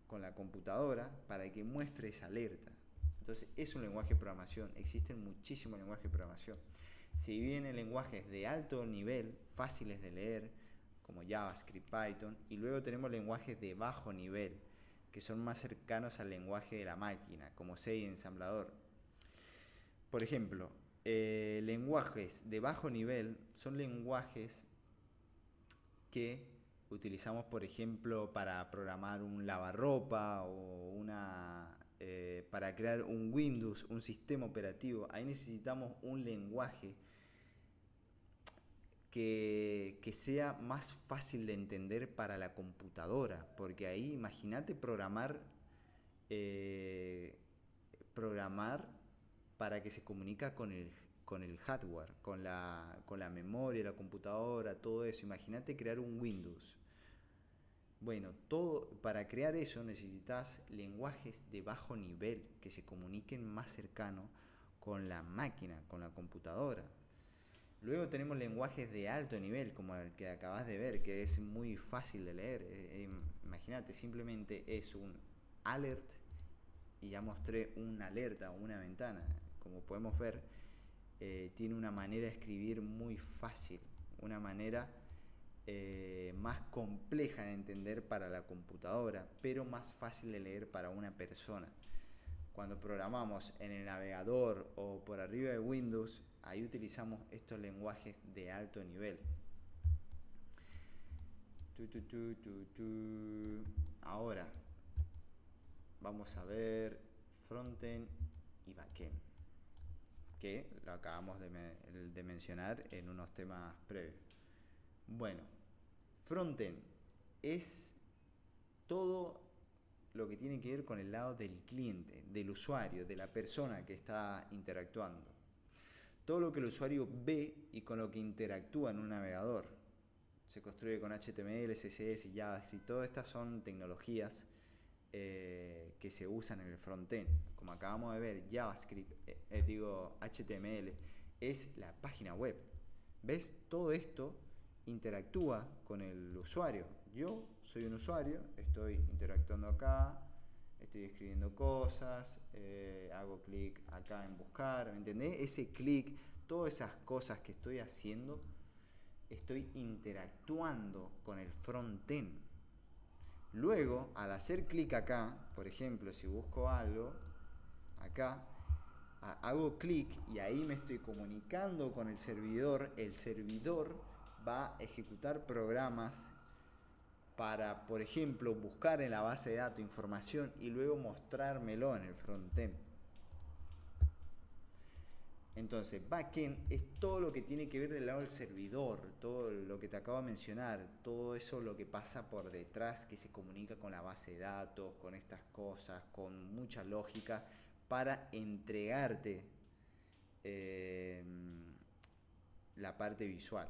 S1: con la computadora, para que muestre esa alerta. Entonces es un lenguaje de programación. Existen muchísimos lenguajes de programación. Si vienen lenguajes de alto nivel, fáciles de leer, como JavaScript, Python, y luego tenemos lenguajes de bajo nivel, que son más cercanos al lenguaje de la máquina, como C y ensamblador. Por ejemplo, lenguajes de bajo nivel son lenguajes que utilizamos, por ejemplo, para programar un lavarropa o para crear un Windows, un sistema operativo. Ahí necesitamos un lenguaje que sea más fácil de entender para la computadora, porque ahí imagínate programar para que se comunica con el hardware, con la memoria, la computadora, todo eso. Imagínate crear un Windows. Bueno, para crear eso necesitas lenguajes de bajo nivel que se comuniquen más cercano con la máquina, con la computadora. Luego tenemos lenguajes de alto nivel, como el que acabas de ver, que es muy fácil de leer. Imagínate, simplemente es un alert y ya mostré una alerta o una ventana. Como podemos ver, tiene una manera de escribir muy fácil, una manera más compleja de entender para la computadora, pero más fácil de leer para una persona. cuando programamos en el navegador o por arriba de Windows, ahí utilizamos estos lenguajes de alto nivel. Ahora vamos a ver frontend y backend, que lo acabamos de mencionar en unos temas previos. Bueno, frontend es todo lo que tiene que ver con el lado del cliente, del usuario, de la persona que está interactuando. Todo lo que el usuario ve y con lo que interactúa en un navegador. Se construye con HTML, CSS, JavaScript. Todas estas son tecnologías que se usan en el frontend. Como acabamos de ver, JavaScript, HTML, es la página web. ¿Ves? Todo esto interactúa con el usuario. Yo soy un usuario, estoy interactuando acá, estoy escribiendo cosas, hago clic acá en buscar, ¿me entendés? Ese clic, todas esas cosas que estoy haciendo, estoy interactuando con el frontend. Luego, al hacer clic acá, por ejemplo, si busco algo, acá, hago clic y ahí me estoy comunicando con el servidor va a ejecutar programas para, por ejemplo, buscar en la base de datos información y luego mostrármelo en el frontend. Entonces, backend es todo lo que tiene que ver del lado del servidor, todo lo que te acabo de mencionar, todo eso lo que pasa por detrás, que se comunica con la base de datos, con estas cosas, con mucha lógica, para entregarte la parte visual.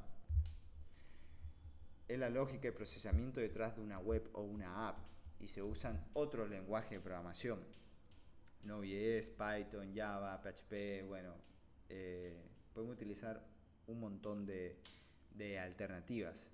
S1: Es la lógica de procesamiento detrás de una web o una app y se usan otros lenguajes de programación. Node.js, Python, Java, PHP, bueno, podemos utilizar un montón de alternativas.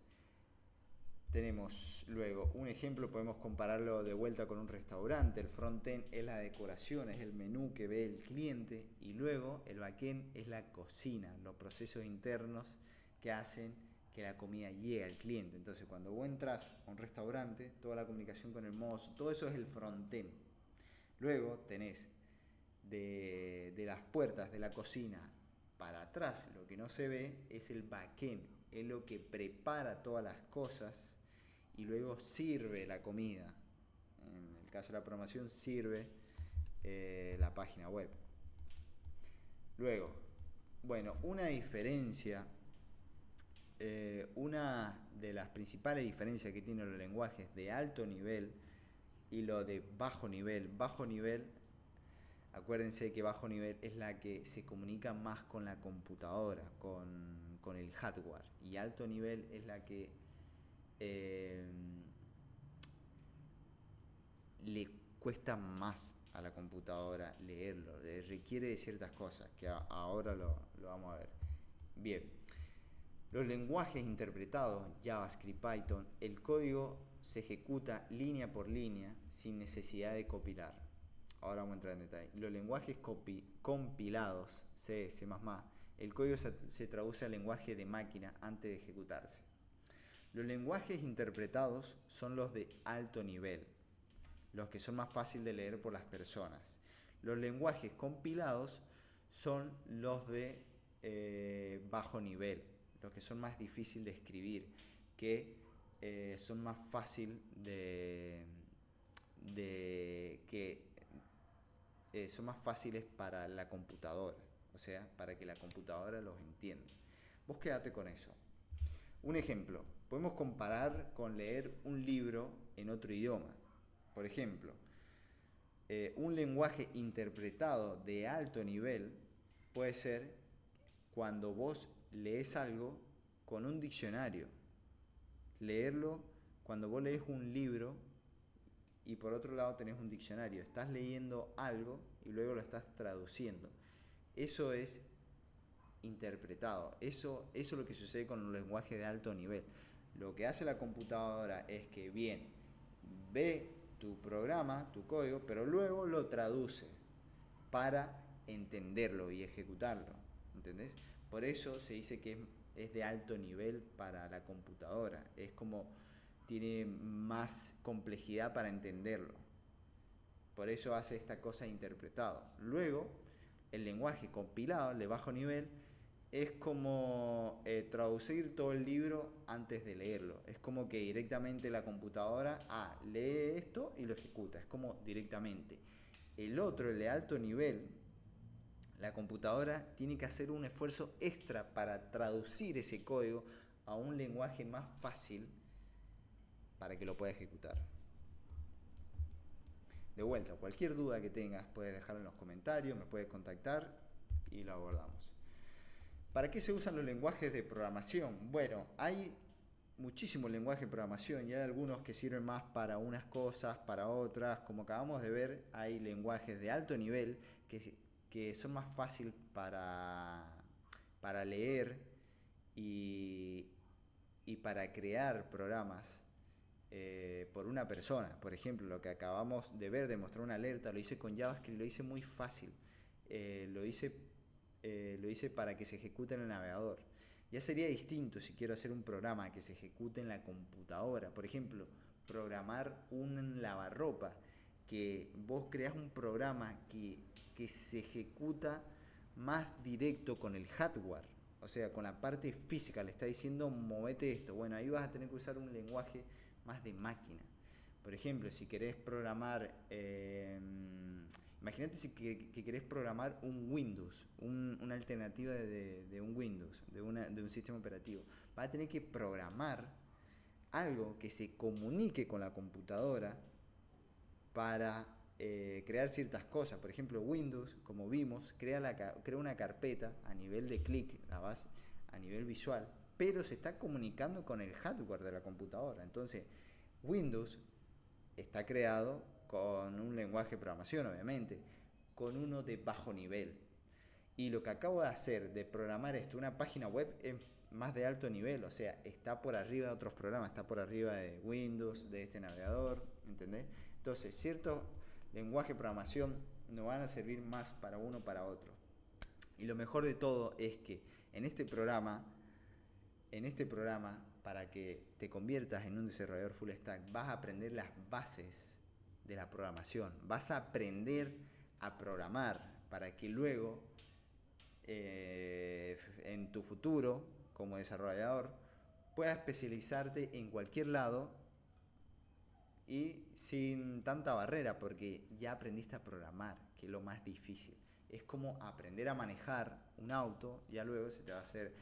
S1: Tenemos luego un ejemplo, podemos compararlo de vuelta con un restaurante. El frontend es la decoración, es el menú que ve el cliente, y luego el backend es la cocina, los procesos internos que hacen que la comida llegue al cliente. Entonces, cuando vos entras a un restaurante, toda la comunicación con el mozo, todo eso es el frontend. Luego tenés de las puertas de la cocina para atrás, lo que no se ve es el backend, es lo que prepara todas las cosas y luego sirve la comida. En el caso de la programación sirve la página web. Luego, bueno, una diferencia, una de las principales diferencias que tienen los lenguajes de alto nivel y lo de bajo nivel. Bajo nivel, acuérdense que bajo nivel es la que se comunica más con la computadora, con el hardware. Y alto nivel es la que le cuesta más a la computadora leerlo, requiere de ciertas cosas que ahora lo vamos a ver. Bien, los lenguajes interpretados, JavaScript, Python, el código se ejecuta línea por línea sin necesidad de compilar. Ahora vamos a entrar en detalle. Los lenguajes compilados, C, C++, el código se traduce al lenguaje de máquina antes de ejecutarse. Los lenguajes interpretados son los de alto nivel, los que son más fáciles de leer por las personas. Los lenguajes compilados son los de bajo nivel, los que son más difíciles de escribir, que son más fáciles son más fáciles para la computadora, o sea, para que la computadora los entienda. Vos quédate con eso. Un ejemplo, podemos comparar con leer un libro en otro idioma. Por ejemplo, un lenguaje interpretado de alto nivel puede ser cuando vos lees algo con un diccionario. Leerlo cuando vos lees un libro y por otro lado tenés un diccionario. Estás leyendo algo y luego lo estás traduciendo. Eso es interpretado. Eso es lo que sucede con un lenguaje de alto nivel. Lo que hace la computadora es que bien ve tu programa, tu código, pero luego lo traduce para entenderlo y ejecutarlo. ¿Entendés? Por eso se dice que es de alto nivel para la computadora. Es como tiene más complejidad para entenderlo. Por eso hace esta cosa de interpretado. Luego, el lenguaje compilado, el de bajo nivel, es como traducir todo el libro antes de leerlo. Es como que directamente la computadora lee esto y lo ejecuta. Es como directamente. El otro, el de alto nivel, la computadora tiene que hacer un esfuerzo extra para traducir ese código a un lenguaje más fácil para que lo pueda ejecutar. De vuelta, cualquier duda que tengas puedes dejarla en los comentarios, me puedes contactar y lo abordamos. ¿Para qué se usan los lenguajes de programación? Bueno, hay muchísimos lenguajes de programación y hay algunos que sirven más para unas cosas, para otras. Como acabamos de ver, hay lenguajes de alto nivel que son más fáciles para leer y para crear programas por una persona. Por ejemplo, lo que acabamos de ver, de mostrar una alerta, lo hice con JavaScript, lo hice muy fácil. Lo hice para que se ejecute en el navegador. Ya sería distinto si quiero hacer un programa que se ejecute en la computadora. Por ejemplo, programar un lavarropa, que vos creás un programa que se ejecuta más directo con el hardware, o sea, con la parte física. Le está diciendo, movete esto. Bueno, ahí vas a tener que usar un lenguaje más de máquina. Por ejemplo, si querés programar, imagínate que querés programar un Windows, una alternativa de un Windows, de un sistema operativo. Vas a tener que programar algo que se comunique con la computadora para crear ciertas cosas. Por ejemplo, Windows, como vimos, crea una carpeta a nivel de clic, a nivel visual, pero se está comunicando con el hardware de la computadora. Entonces, Windows está creado con un lenguaje de programación, obviamente, con uno de bajo nivel. Y lo que acabo de hacer, de programar una página web, es más de alto nivel, o sea, está por arriba de otros programas, está por arriba de Windows, de este navegador, ¿entendés? Entonces, ciertos lenguajes de programación no van a servir más para uno o para otro. Y lo mejor de todo es que en este programa, para que te conviertas en un desarrollador full stack, vas a aprender las bases de la programación. Vas a aprender a programar para que luego, en tu futuro, como desarrollador, puedas especializarte en cualquier lado y sin tanta barrera, porque ya aprendiste a programar, que es lo más difícil. Es como aprender a manejar un auto, ya luego se te va a hacer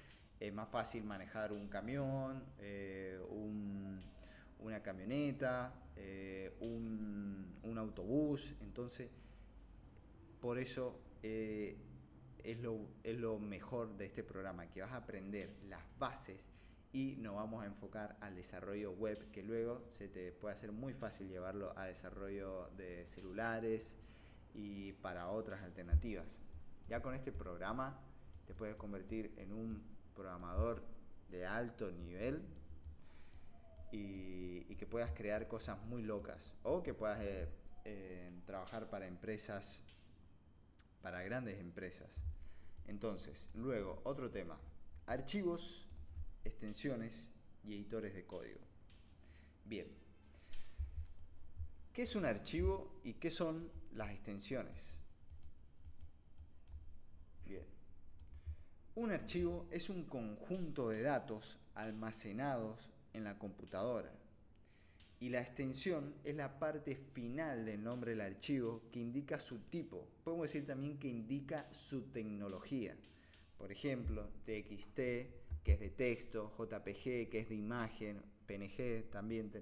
S1: más fácil manejar un camión, una camioneta, un autobús. Entonces, por eso es lo mejor de este programa, que vas a aprender las bases y nos vamos a enfocar al desarrollo web, que luego se te puede hacer muy fácil llevarlo a desarrollo de celulares y para otras alternativas. Ya con este programa te puedes convertir en un programador de alto nivel y que puedas crear cosas muy locas, o que puedas trabajar para empresas, para grandes empresas. Entonces, luego, otro tema: archivos, extensiones y editores de código. Bien, ¿qué es un archivo y qué son las extensiones? Bien, un archivo es un conjunto de datos almacenados en la computadora, y la extensión es la parte final del nombre del archivo, que indica su tipo. Podemos decir también que indica su tecnología. Por ejemplo, TXT, que es de texto; JPG, que es de imagen; PNG también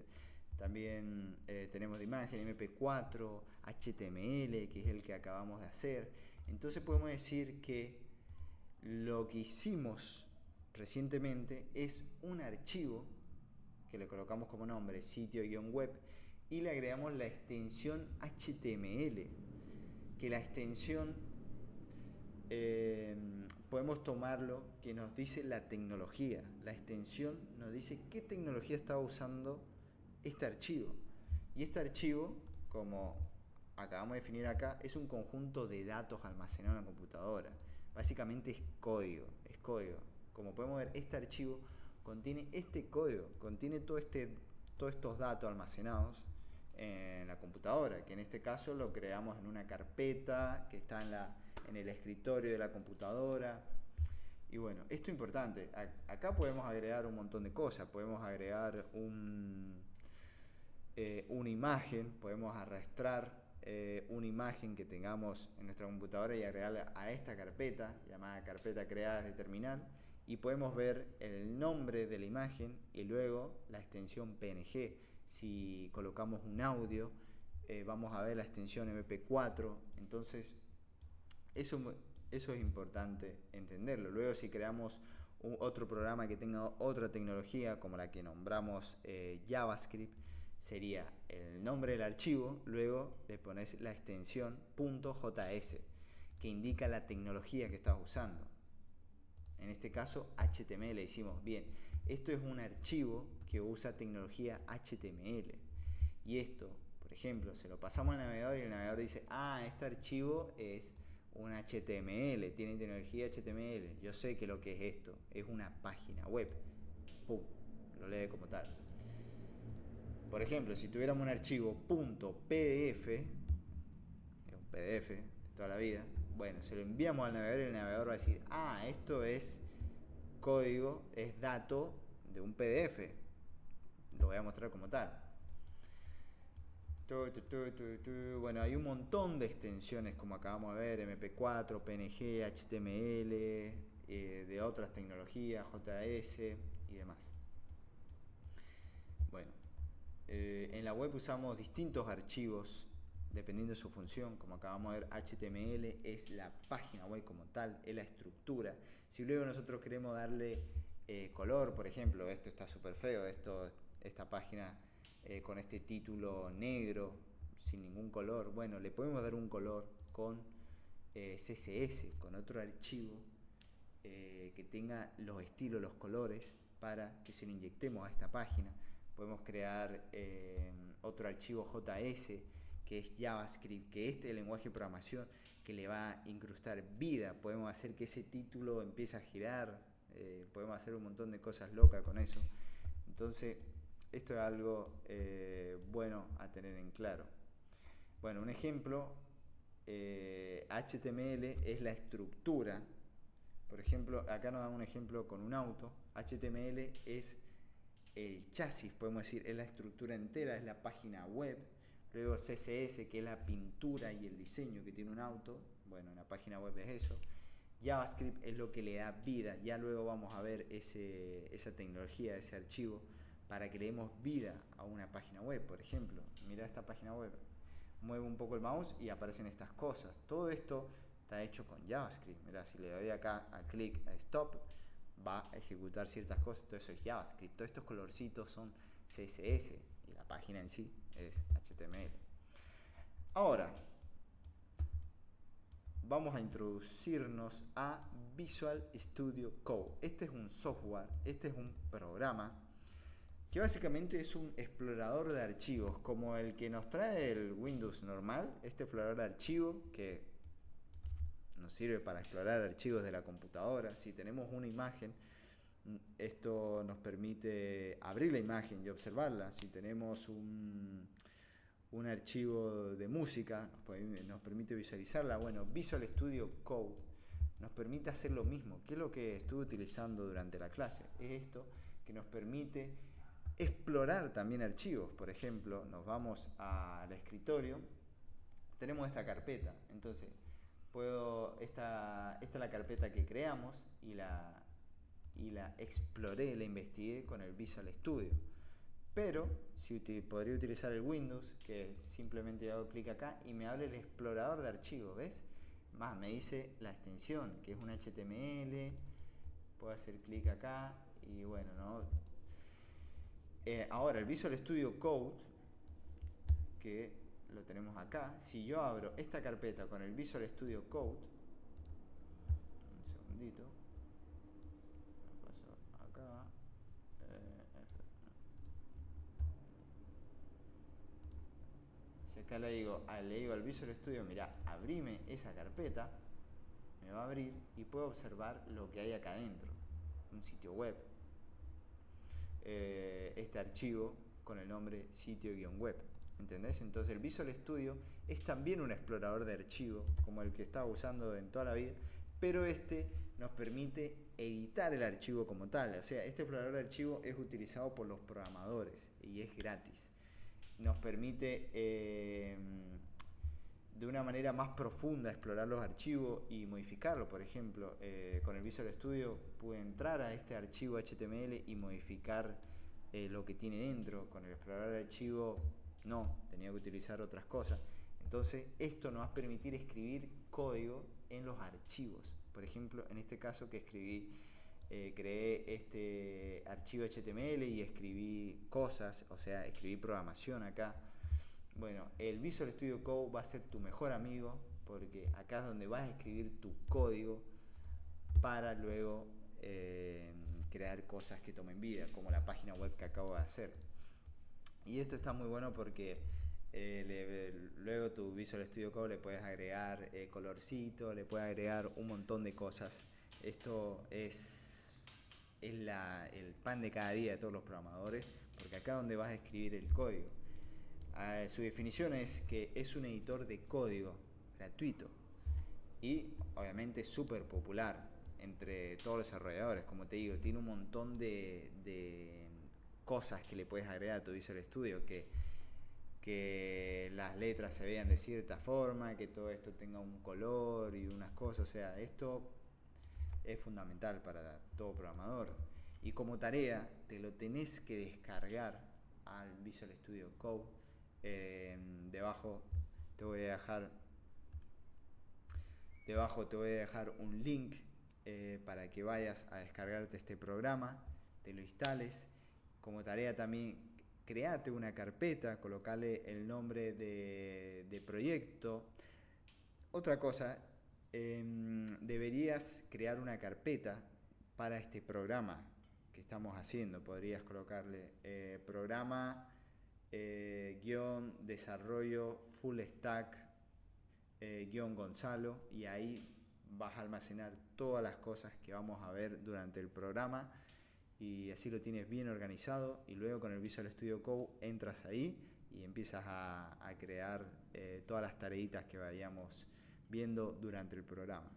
S1: tenemos de imagen; MP4, HTML, que es el que acabamos de hacer. Entonces podemos decir que lo que hicimos recientemente es un archivo que le colocamos como nombre sitio-web y le agregamos la extensión HTML, que la extensión podemos tomarlo que nos dice la tecnología. La extensión nos dice qué tecnología está usando este archivo, y este archivo, como acabamos de definir acá, es un conjunto de datos almacenados en la computadora. Básicamente es código. Como podemos ver, este archivo contiene este código, contiene todos estos datos almacenados en la computadora, que en este caso lo creamos en una carpeta que está en el escritorio de la computadora. Y bueno, esto es importante. Acá podemos agregar un montón de cosas. Podemos agregar una imagen, podemos arrastrar una imagen que tengamos en nuestra computadora y agregarla a esta carpeta, llamada carpeta creada de terminal, y podemos ver el nombre de la imagen y luego la extensión PNG. Si colocamos un audio, vamos a ver la extensión MP4. Entonces, eso es importante entenderlo. Luego, si creamos otro programa que tenga otra tecnología, como la que nombramos JavaScript, sería el nombre del archivo, luego le pones la extensión .js, que indica la tecnología que estás usando. En este caso, HTML. Decimos, bien, esto es un archivo que usa tecnología HTML. Y esto, por ejemplo, se lo pasamos al navegador y el navegador dice, este archivo es un HTML, tiene tecnología HTML. Yo sé que lo que es esto es una página web. ¡Pum! Lo lee como tal. Por ejemplo, si tuviéramos un archivo .pdf, es un PDF de toda la vida, bueno, se lo enviamos al navegador y el navegador va a decir, esto es código, es dato de un PDF. Lo voy a mostrar como tal. Bueno, hay un montón de extensiones, como acabamos de ver, MP4, PNG, HTML, de otras tecnologías, JS y demás. Bueno, en la web usamos distintos archivos dependiendo de su función. Como acabamos de ver, HTML es la página web como tal, es la estructura. Si luego nosotros queremos darle color, por ejemplo, esto está súper feo, esta página con este título negro, sin ningún color, bueno, le podemos dar un color con CSS, con otro archivo que tenga los estilos, los colores, para que se lo inyectemos a esta página. Podemos crear otro archivo JS, que es JavaScript, que este es el lenguaje de programación que le va a incrustar vida. Podemos hacer que ese título empiece a girar, podemos hacer un montón de cosas locas con eso. Entonces, esto es algo bueno a tener en claro. Bueno, un ejemplo, HTML es la estructura. Por ejemplo, acá nos da un ejemplo con un auto. HTML es el chasis, podemos decir, es la estructura entera, es la página web. Luego CSS, que es la pintura y el diseño que tiene un auto. Bueno, en la página web es eso. JavaScript es lo que le da vida. Ya luego vamos a ver esa tecnología, ese archivo, para que le demos vida a una página web. Por ejemplo, mira esta página web. Muevo un poco el mouse y aparecen estas cosas. Todo esto está hecho con JavaScript. Mira, si le doy acá al clic a Stop, va a ejecutar ciertas cosas. Todo eso es JavaScript. Todos estos colorcitos son CSS y la página en sí es HTML. Ahora, vamos a introducirnos a Visual Studio Code. Este es un software, este es un programa que básicamente es un explorador de archivos, como el que nos trae el Windows normal. Este explorador de archivos que nos sirve para explorar archivos de la computadora. Si tenemos una imagen, esto nos permite abrir la imagen y observarla. Si tenemos un archivo de música, nos permite visualizarla. Bueno, Visual Studio Code nos permite hacer lo mismo. ¿Qué es lo que estuve utilizando durante la clase? Es esto que nos permite explorar también archivos. Por ejemplo, nos vamos al escritorio, tenemos esta carpeta, entonces esta es la carpeta que creamos y la exploré, la investigué con el Visual Studio. Pero podría utilizar el Windows, que simplemente hago clic acá y me abre el explorador de archivos, ¿ves? Más, me dice la extensión, que es un HTML, puedo hacer clic acá y bueno, ¿no? Ahora el Visual Studio Code, que lo tenemos acá, si yo abro esta carpeta con el Visual Studio Code, un segundito, lo paso acá, si acá le digo al Visual Studio, mira, abrime esa carpeta, me va a abrir y puedo observar lo que hay acá adentro, un sitio web, este archivo con el nombre sitio-web. ¿entendés? Entonces el Visual Studio es también un explorador de archivo, como el que estaba usando en toda la vida, pero nos permite editar el archivo como tal. O sea, este explorador de archivo es utilizado por los programadores y es gratis. Nos permite de una manera más profunda explorar los archivos y modificarlos. Por ejemplo, con el Visual Studio pude entrar a este archivo HTML y modificar lo que tiene dentro. Con el explorador de archivo no, tenía que utilizar otras cosas. Entonces esto nos va a permitir escribir código en los archivos. Por ejemplo, en este caso que creé este archivo HTML y escribí cosas, o sea, escribí programación acá. Bueno, el Visual Studio Code va a ser tu mejor amigo, porque acá es donde vas a escribir tu código para luego crear cosas que tomen vida, como la página web que acabo de hacer. Y esto está muy bueno porque luego tu Visual Studio Code le puedes agregar colorcito, le puedes agregar un montón de cosas. Esto es el pan de cada día de todos los programadores, porque acá es donde vas a escribir el código. Su definición es que es un editor de código gratuito y obviamente súper popular entre todos los desarrolladores. Como te digo, tiene un montón de cosas que le puedes agregar a tu Visual Studio, que las letras se vean de cierta forma, que todo esto tenga un color y unas cosas. O sea, esto es fundamental para todo programador. Y como tarea, te lo tenés que descargar al Visual Studio Code. Debajo te voy a dejar un link para que vayas a descargarte este programa, te lo instales. Como tarea también, create una carpeta, colocale el nombre de proyecto. Otra cosa, deberías crear una carpeta para este programa que estamos haciendo. Podrías colocarle programa desarrollo full stack Gonzalo, y ahí vas a almacenar todas las cosas que vamos a ver durante el programa, y así lo tienes bien organizado. Y luego con el Visual Studio Code entras ahí y empiezas a crear todas las tareitas que vayamos viendo durante el programa.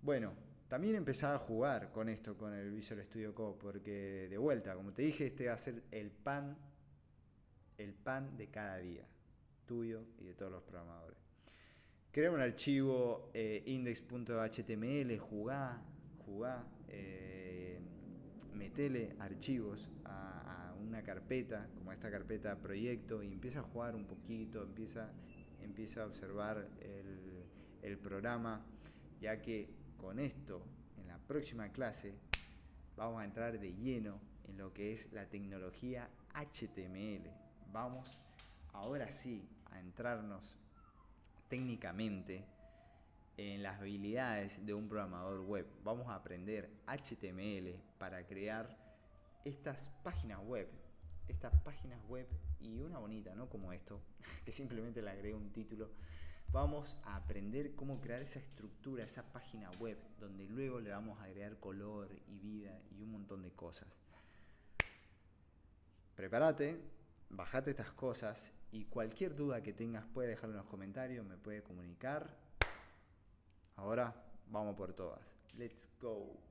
S1: Bueno, también empezaba a jugar con esto, con el Visual Studio Code, porque de vuelta, como te dije, este va a ser el pan de cada día, tuyo y de todos los programadores. Crea un archivo index.html, jugá, metele archivos a una carpeta, como esta carpeta proyecto, y empieza a jugar un poquito, empieza a observar el programa, ya que con esto, en la próxima clase, vamos a entrar de lleno en lo que es la tecnología HTML. Vamos ahora sí a entrarnos técnicamente en las habilidades de un programador web. Vamos a aprender HTML para crear estas páginas web y una bonita, no como esto, que simplemente le agregué un título. Vamos a aprender cómo crear esa estructura, esa página web, donde luego le vamos a agregar color y vida y un montón de cosas. Prepárate, bajate estas cosas, y cualquier duda que tengas puedes dejarlo en los comentarios, me puedes comunicar. Ahora vamos por todas. Let's go.